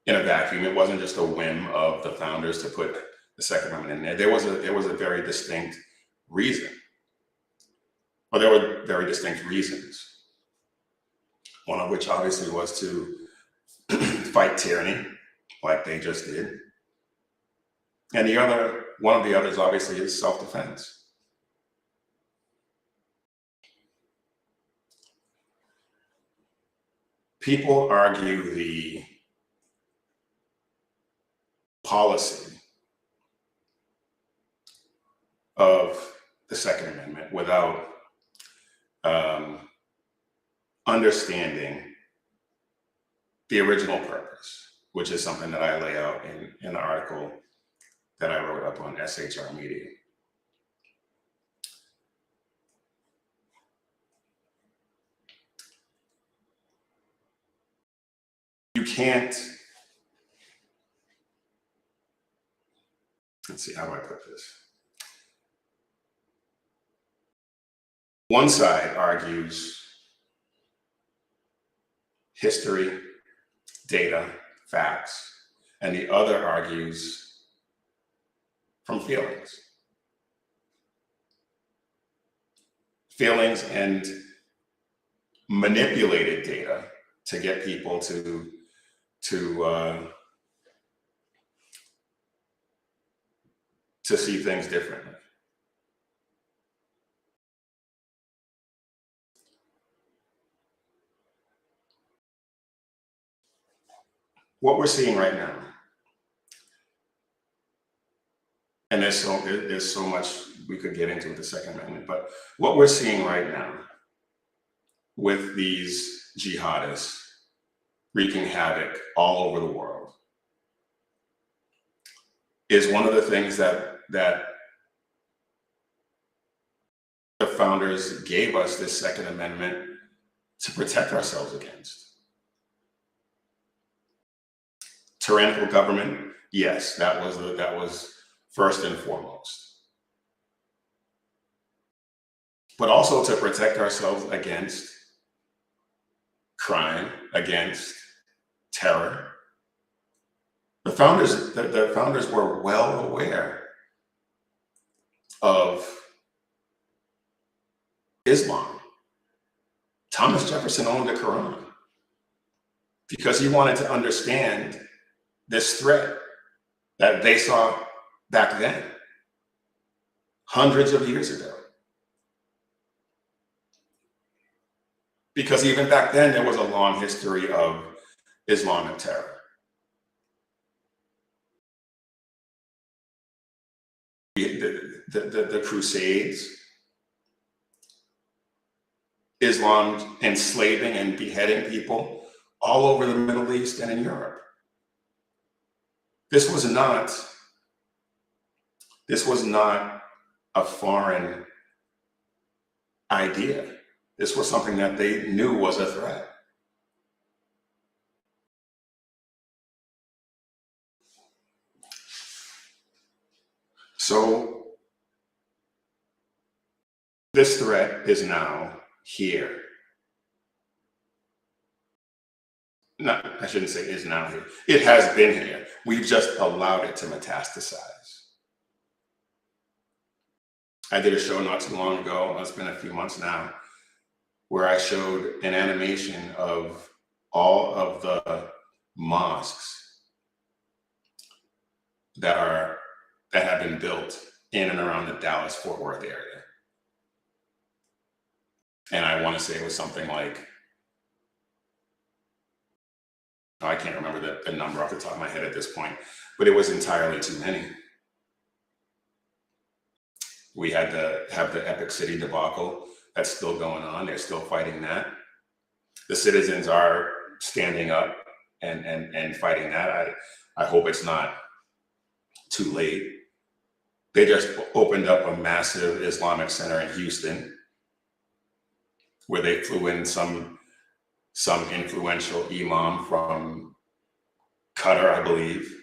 in a vacuum. It wasn't just a whim of the founders to put the Second Amendment in there. There was a very distinct reason. Well, there were very distinct reasons. One of which obviously was to fight tyranny, like they just did. And one of the others obviously is self-defense. People argue the policy of the Second Amendment without understanding the original purpose, which is something that I lay out in an article that I wrote up on SHR Media. You can't, let's see, how do I put this? One side argues history, data, facts, and the other argues from feelings. Feelings and manipulated data to get people to see things differently. What we're seeing right now, and there's so much we could get into with the Second Amendment, but what we're seeing right now with these jihadists wreaking havoc all over the world is one of the things that the founders gave us this Second Amendment to protect ourselves against. Tyrannical government, yes, that was first and foremost. But also to protect ourselves against crime, against terror. The founders were well aware of Islam. Thomas Jefferson owned the Quran because he wanted to understand this threat that they saw back then, hundreds of years ago. Because even back then, there was a long history of Islamic terror. The Crusades, Islam enslaving and beheading people all over the Middle East and in Europe. This was not a foreign idea. This was something that they knew was a threat. So this threat is now here. No, I shouldn't say is now here. It has been here. We've just allowed it to metastasize. I did a show not too long ago, it's been a few months now, where I showed an animation of all of the mosques that have been built in and around the Dallas-Fort Worth area. And I want to say it was something like, I can't remember the number off the top of my head at this point, but it was entirely too many. We had to have the Epic City debacle that's still going on. They're still fighting that. The citizens are standing up and fighting that. I hope it's not too late. They just opened up a massive Islamic center in Houston where they flew in some influential imam from Qatar, I believe.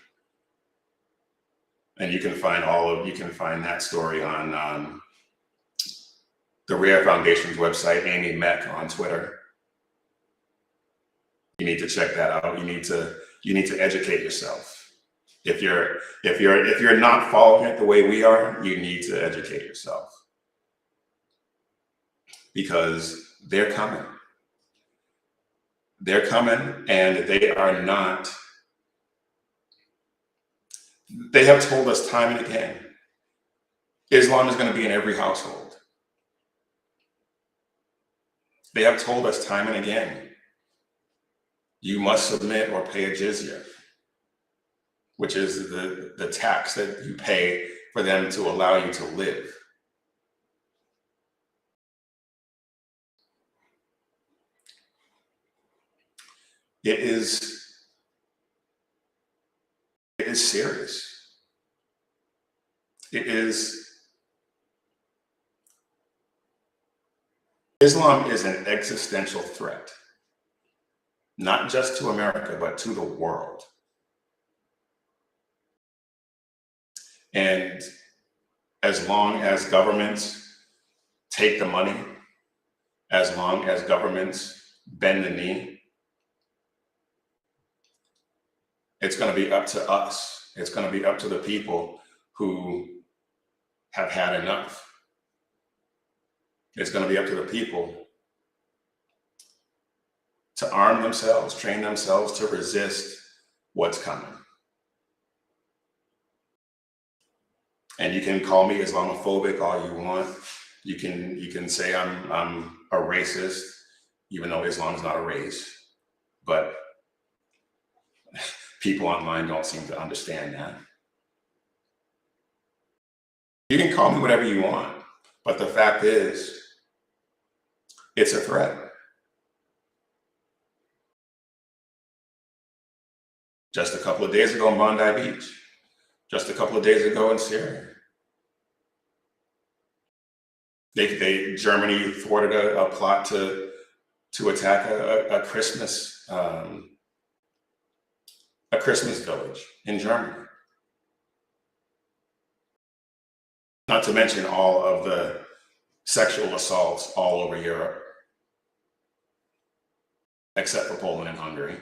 And you can find that story on the Rare Foundation's website, Amy Meck on Twitter. You need to check that out. You need to educate yourself. If you're not following it the way we are, you need to educate yourself. Because they're coming. They're coming, and they are not. They have told us time and again, Islam is going to be in every household. They have told us time and again, you must submit or pay a jizya, which is the tax that you pay for them to allow you to live. It is serious. Islam is an existential threat, not just to America, but to the world. And as long as governments take the money, as long as governments bend the knee, it's going to be up to us. It's going to be up to the people who have had enough. It's going to be up to the people to arm themselves, train themselves to resist what's coming. And you can call me Islamophobic all you want. You can say I'm a racist, even though Islam is not a race. But people online don't seem to understand that. You can call me whatever you want, but the fact is, it's a threat. Just a couple of days ago in Bondi Beach, just a couple of days ago in Syria. Germany thwarted a plot to attack a Christmas village in Germany. Not to mention all of the sexual assaults all over Europe, except for Poland and Hungary.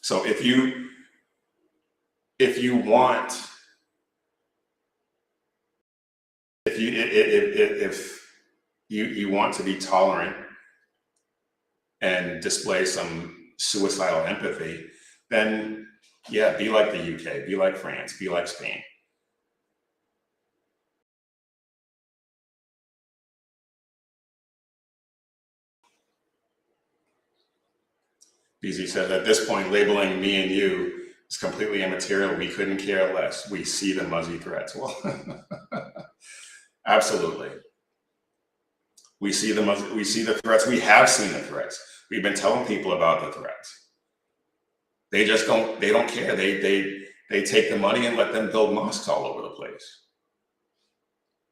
So if you want to be tolerant and display some suicidal empathy, then yeah, be like the UK, be like France, be like Spain. BZ says, at this point, labeling me and you is completely immaterial. We couldn't care less. We see the Muzzy threats. Well, absolutely. We see the threats. We have seen the threats. We've been telling people about the threats. They don't care. They take the money and let them build mosques all over the place.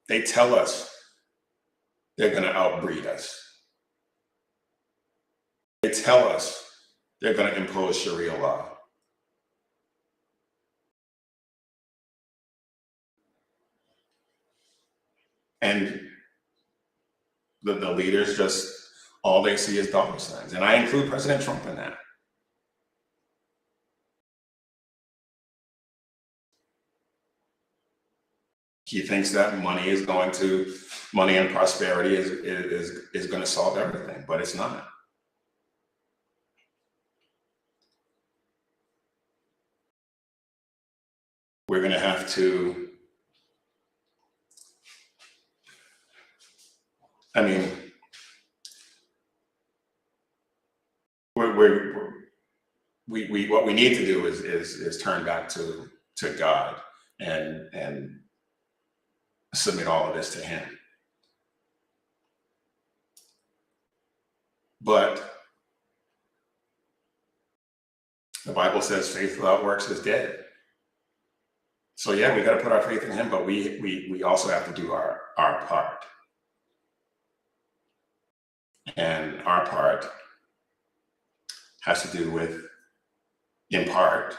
They tell us they're going to outbreed us. They tell us they're going to impose Sharia law. And the leaders just, all they see is dollar signs. And I include President Trump in that. He thinks that money and prosperity is going to solve everything, but it's not. We're going to have to, I mean, what we need to do is turn back to God and submit all of this to Him. But the Bible says faith without works is dead. So yeah, we got to put our faith in Him, but we also have to do our part. And our part has to do with, in part,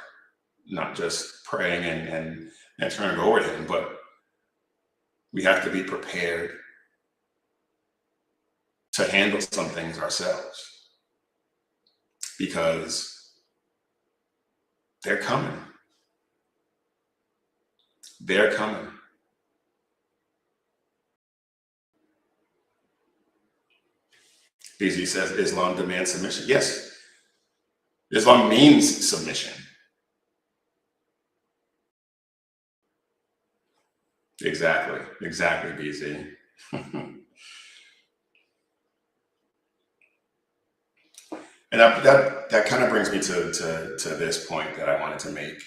not just praying and turning it over to Him, but we have to be prepared to handle some things ourselves, because they're coming. They're coming. BZ says Islam demands submission. Yes, Islam means submission. Exactly, BZ. And that kind of brings me to this point that I wanted to make.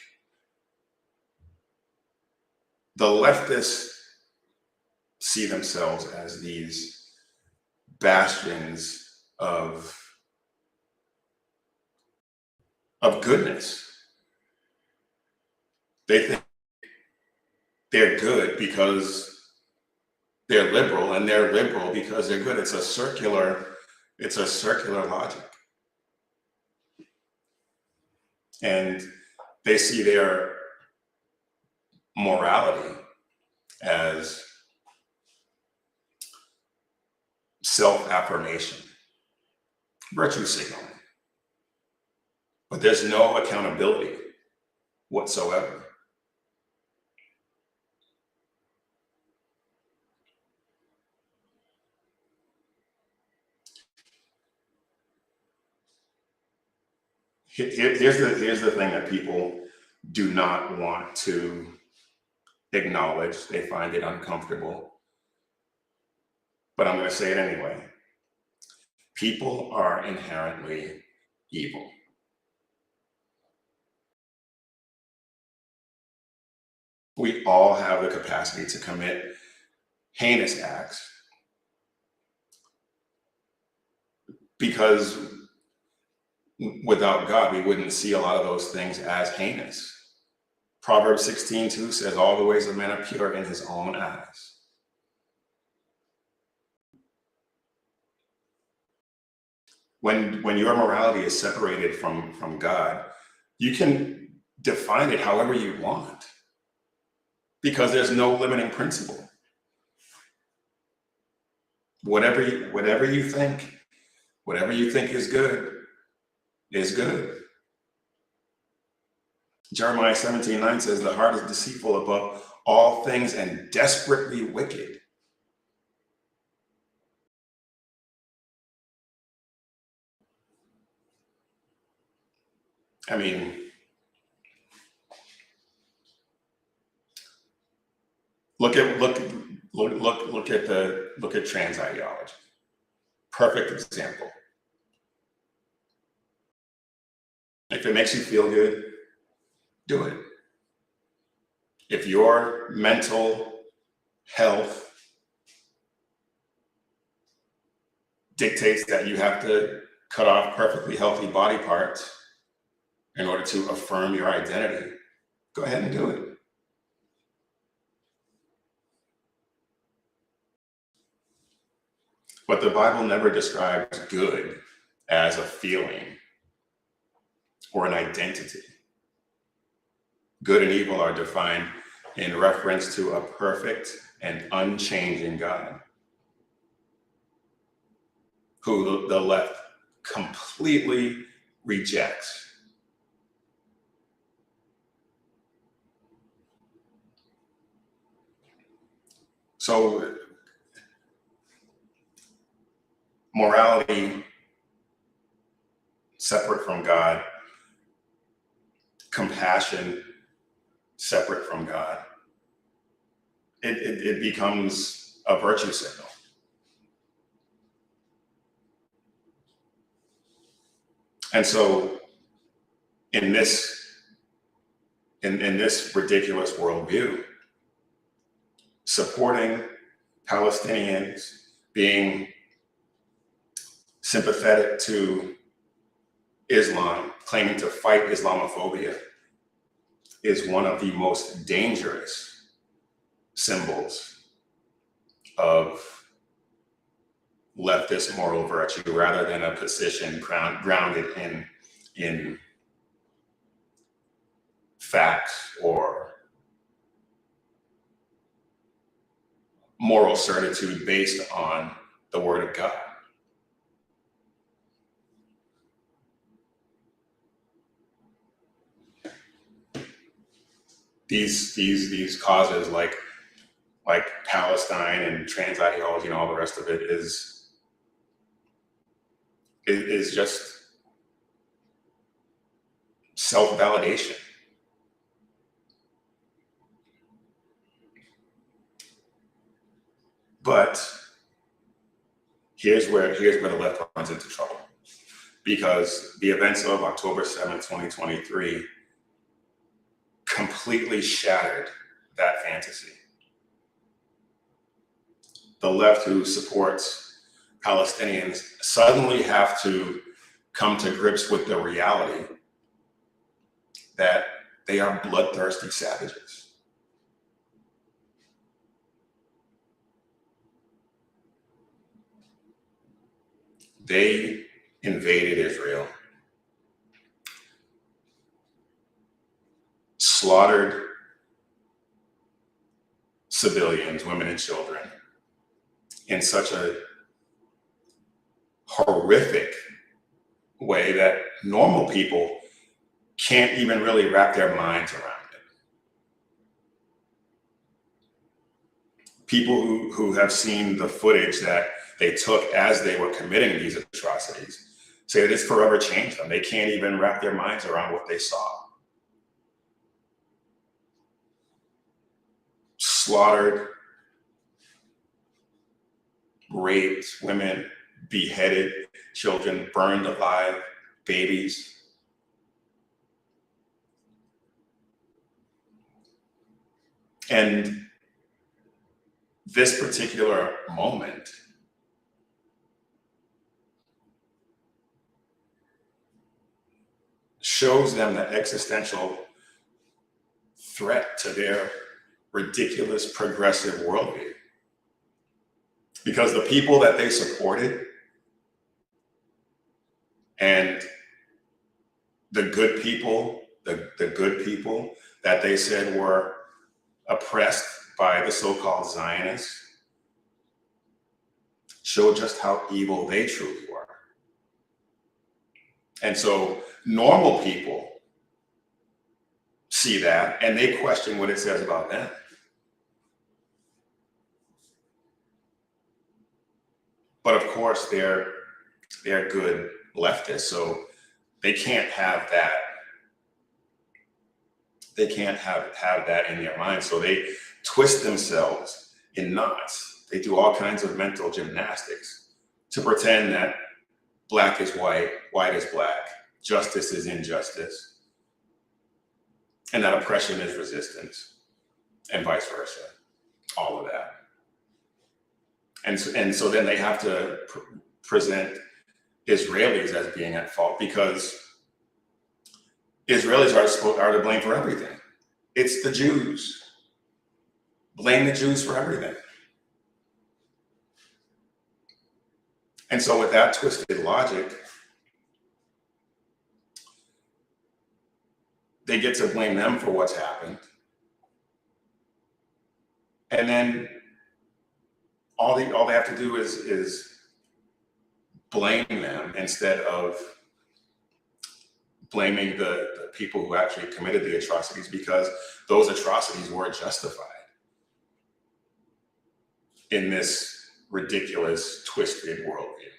The leftists see themselves as these bastions of goodness. They think they're good because they're liberal, and they're liberal because they're good. It's a circular logic. And they see their morality as self-affirmation, virtue signaling. But there's no accountability whatsoever. Here's the thing that people do not want to acknowledge. They find it uncomfortable, but I'm going to say it anyway. People are inherently evil. We all have the capacity to commit heinous acts because without God, we wouldn't see a lot of those things as heinous. Proverbs 16:2 says, all the ways of man are pure in his own eyes. When your morality is separated from God, you can define it however you want, because there's no limiting principle. Whatever you think is good is good. Jeremiah 17:9 says, the heart is deceitful above all things and desperately wicked. I mean, look at trans ideology. Perfect example. If it makes you feel good, do it. If your mental health dictates that you have to cut off perfectly healthy body parts in order to affirm your identity, go ahead and do it. But the Bible never describes good as a feeling or an identity. Good and evil are defined in reference to a perfect and unchanging God, who the left completely rejects. So morality separate from God, compassion separate from God, it becomes a virtue signal. And so in this ridiculous worldview, supporting Palestinians, being sympathetic to Islam, claiming to fight Islamophobia, is one of the most dangerous symbols of leftist moral virtue, rather than a position grounded in facts or moral certitude based on the Word of God. These causes like Palestine and trans ideology and all the rest of it is just self-validation. But here's where the left runs into trouble, because the events of October 7th, 2023 completely shattered that fantasy. The left, who supports Palestinians, suddenly have to come to grips with the reality that they are bloodthirsty savages. They invaded Israel, slaughtered civilians, women and children, in such a horrific way that normal people can't even really wrap their minds around it. People who have seen the footage that they took as they were committing these atrocities say that it's forever changed them. They can't even wrap their minds around what they saw. Slaughtered, raped women, beheaded children, burned alive babies. And this particular moment shows them the existential threat to their ridiculous progressive worldview. Because the people that they supported and the good people that they said were oppressed by the so-called Zionists show just how evil they truly were. And so normal people see that and they question what it says about them. But of course, they're good leftists, so they can't have that. They can't have that in their mind. So they twist themselves in knots. They do all kinds of mental gymnastics to pretend that black is white, white is black, justice is injustice, and that oppression is resistance, and vice versa, all of that. And so then they have to present Israelis as being at fault, because Israelis are to blame for everything. It's the Jews. Blame the Jews for everything. And so with that twisted logic, they get to blame them for what's happened. And then all they have to do is blame them instead of blaming the people who actually committed the atrocities, because those atrocities were justified in this ridiculous, twisted worldview.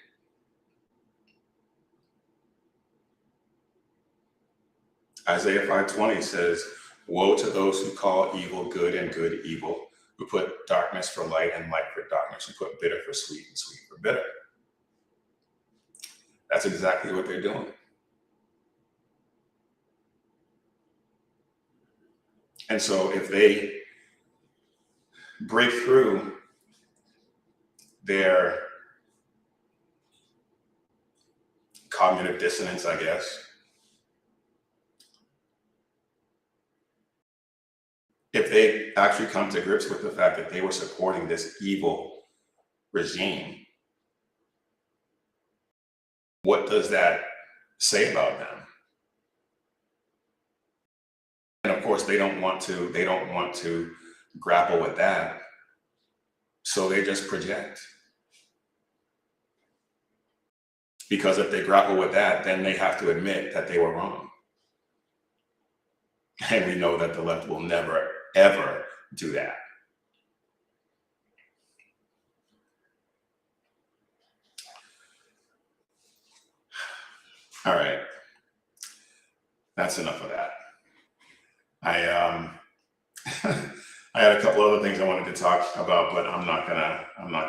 Isaiah 5:20 says, "Woe to those who call evil good and good evil, who put darkness for light and light for darkness, who put bitter for sweet and sweet for bitter." That's exactly what they're doing. And so if they break through their cognitive dissonance, I guess, if they actually come to grips with the fact that they were supporting this evil regime, what does that say about them? And of course, they don't want to grapple with that. So they just project. Because if they grapple with that, then they have to admit that they were wrong. And we know that the left will never, ever do that. All right. That's enough of that. I had a couple other things I wanted to talk about, but I'm not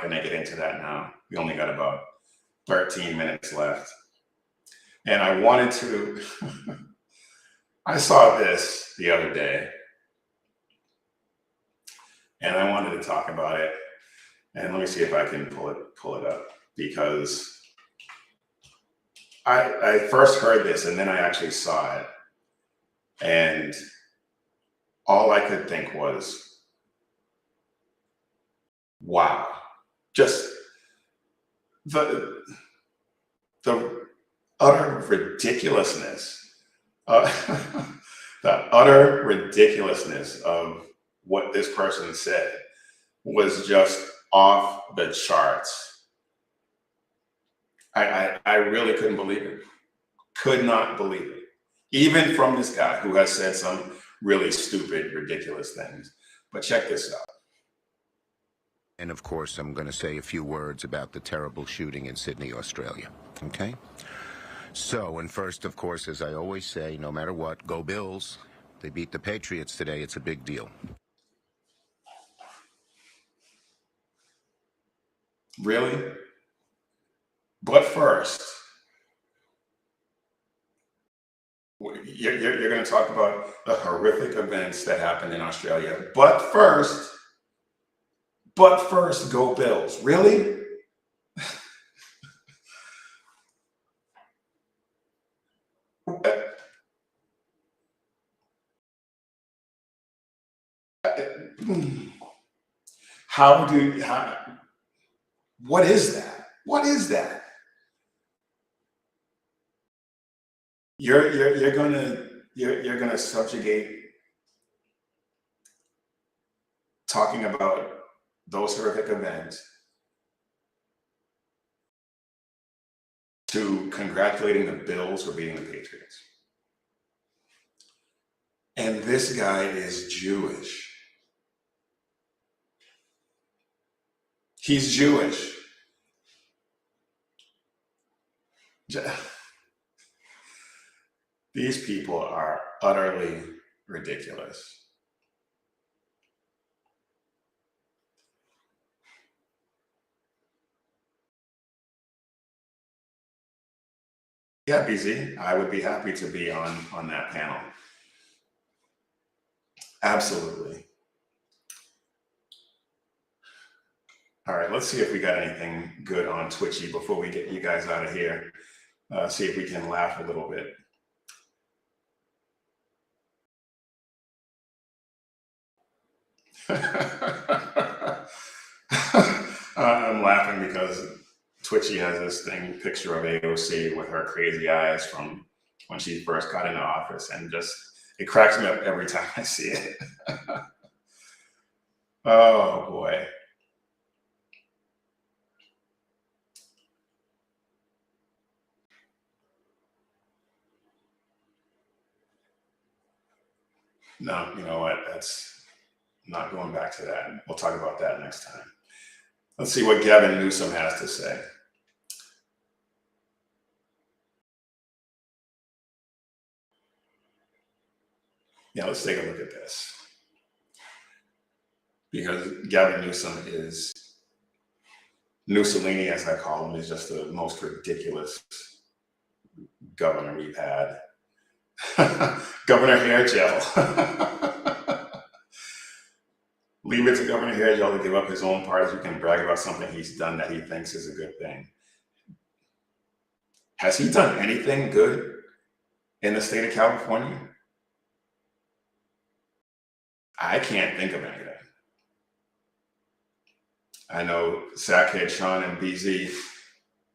gonna get into that now. We only got about 13 minutes left. And I wanted to I saw this the other day, and I wanted to talk about it. And let me see if I can pull it up, because I first heard this and then I actually saw it. And all I could think was, wow, just the utter ridiculousness, the utter ridiculousness of what this person said was just off the charts. I really couldn't believe it. Could not believe it. Even from this guy who has said some really stupid, ridiculous things. But check this out. And of course, I'm going to say a few words about the terrible shooting in Sydney, Australia. Okay? So, and first, of course, as I always say, no matter what, go Bills. They beat the Patriots today. It's a big deal. Really? But first, you're going to talk about the horrific events that happened in Australia. But first, go Bills. Really? What is that? What is that? You're gonna subjugate talking about those horrific events to congratulating the Bills for beating the Patriots. And this guy is Jewish. He's Jewish. These people are utterly ridiculous. Yeah, BZ, I would be happy to be on that panel. Absolutely. All right, let's see if we got anything good on Twitchy before we get you guys out of here. See if we can laugh a little bit. I'm laughing because Twitchy has this picture of AOC with her crazy eyes from when she first got into office, and just it cracks me up every time I see it. Oh boy. No, you know what? That's not going back to that. We'll talk about that next time. Let's see what Gavin Newsom has to say. Yeah, let's take a look at this. Because Gavin Newsom is, Mussolini, as I call him, is just the most ridiculous governor we've had. Governor Hair Gel. Leave it to Governor Hair Gel to give up his own parts. You can brag about something he's done that he thinks is a good thing. Has he done anything good in the state of California? I can't think of anything. I know Sackhead Sean and BZ.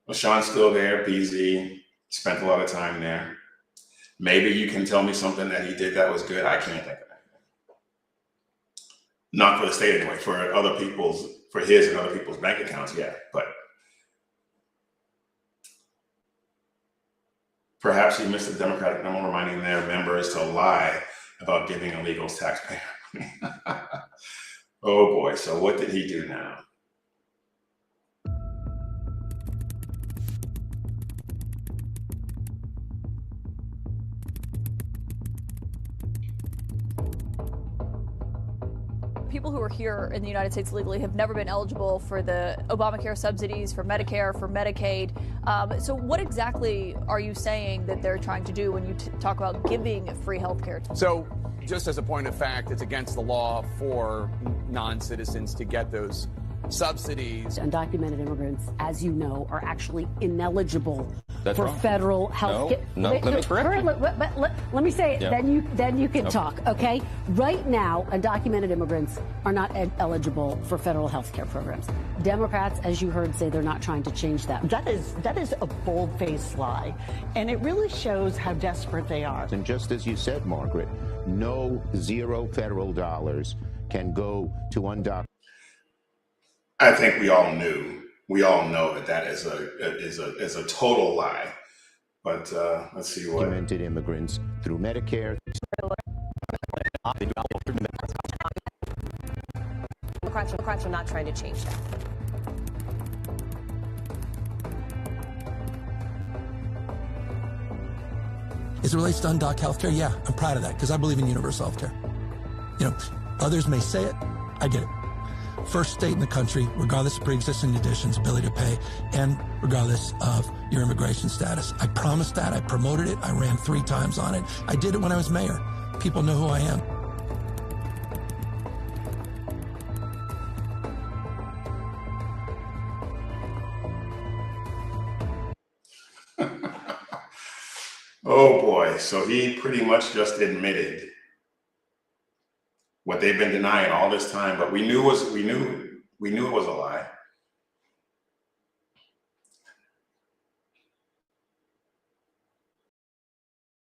Well, Sean's still there. BZ spent a lot of time there. Maybe you can tell me something that he did that was good. I can't think of anything. Not for the state anyway, for other people's, for his and other people's bank accounts, yeah. But perhaps he missed the Democratic memo reminding their members to lie about giving illegals taxpayer money. Oh boy, so what did he do now? People who are here in the United States legally have never been eligible for the Obamacare subsidies, for Medicare, for Medicaid. So what exactly are you saying that they're trying to do when you talk about giving free health care? So just as a point of fact, it's against the law for non-citizens to get those subsidies. Undocumented immigrants, as you know, are actually ineligible for wrong. federal health care. No, let me correct you. Let me say it, Yeah. then you can talk, okay? Right now, undocumented immigrants are not eligible for federal health care programs. Democrats, as you heard, say they're not trying to change that. That is a bold-faced lie, and it really shows how desperate they are. And just as you said, Margaret, no zero federal dollars can go to undocumented. I think we all know that that is a total lie. But let's see what Documented immigrants through Medicare. Democrats are not trying to change that. As it relates to undoc healthcare, yeah, I'm proud of that because I believe in universal healthcare. You know, others may say it, I get it. First state in the country, regardless of pre-existing conditions, ability to pay, and regardless of your immigration status. I promised that. I promoted it. I ran 3 times on it. I did it when I was mayor. People know who I am. Oh boy, so he pretty much just admitted what they've been denying all this time, but we knew it was a lie.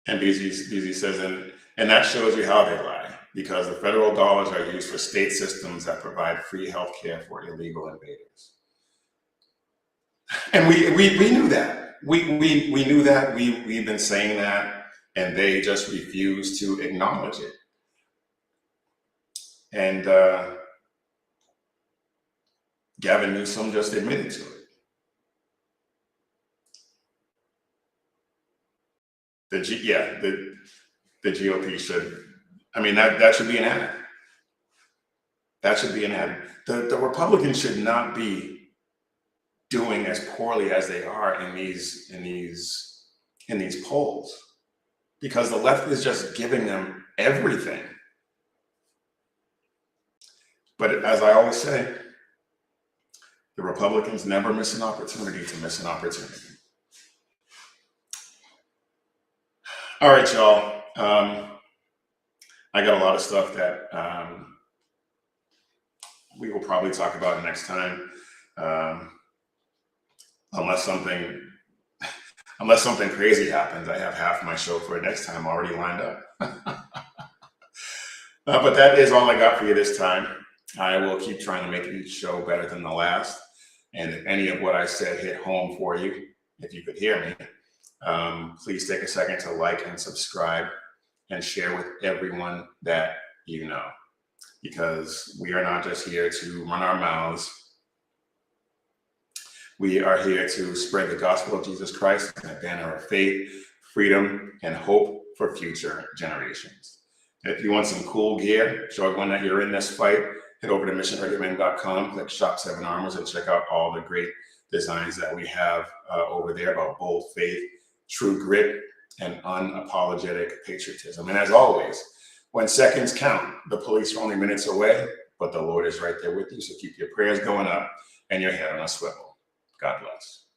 And BZ says, and that shows you how they lie, because the federal dollars are used for state systems that provide free health care for illegal invaders. And we knew that. We knew that. We've been saying that, and they just refuse to acknowledge it. And Gavin Newsom just admitted to it. The GOP should. I mean, that should be an ad. That should be an ad. The Republicans should not be doing as poorly as they are in these polls, because the left is just giving them everything. But as I always say, the Republicans never miss an opportunity to miss an opportunity. All right, y'all. I got a lot of stuff that we will probably talk about next time, unless something crazy happens. I have half my show for next time already lined up. But that is all I got for you this time. I will keep trying to make each show better than the last. And if any of what I said hit home for you, if you could hear me, please take a second to like and subscribe and share with everyone that you know. Because we are not just here to run our mouths. We are here to spread the gospel of Jesus Christ and a banner of faith, freedom, and hope for future generations. If you want some cool gear, show everyone that you're in this fight, head over to missionregimen.com, click Shop 7 Armors, and check out all the great designs that we have over there about bold faith, true grit, and unapologetic patriotism. And as always, when seconds count, the police are only minutes away, but the Lord is right there with you. So keep your prayers going up and your head on a swivel. God bless.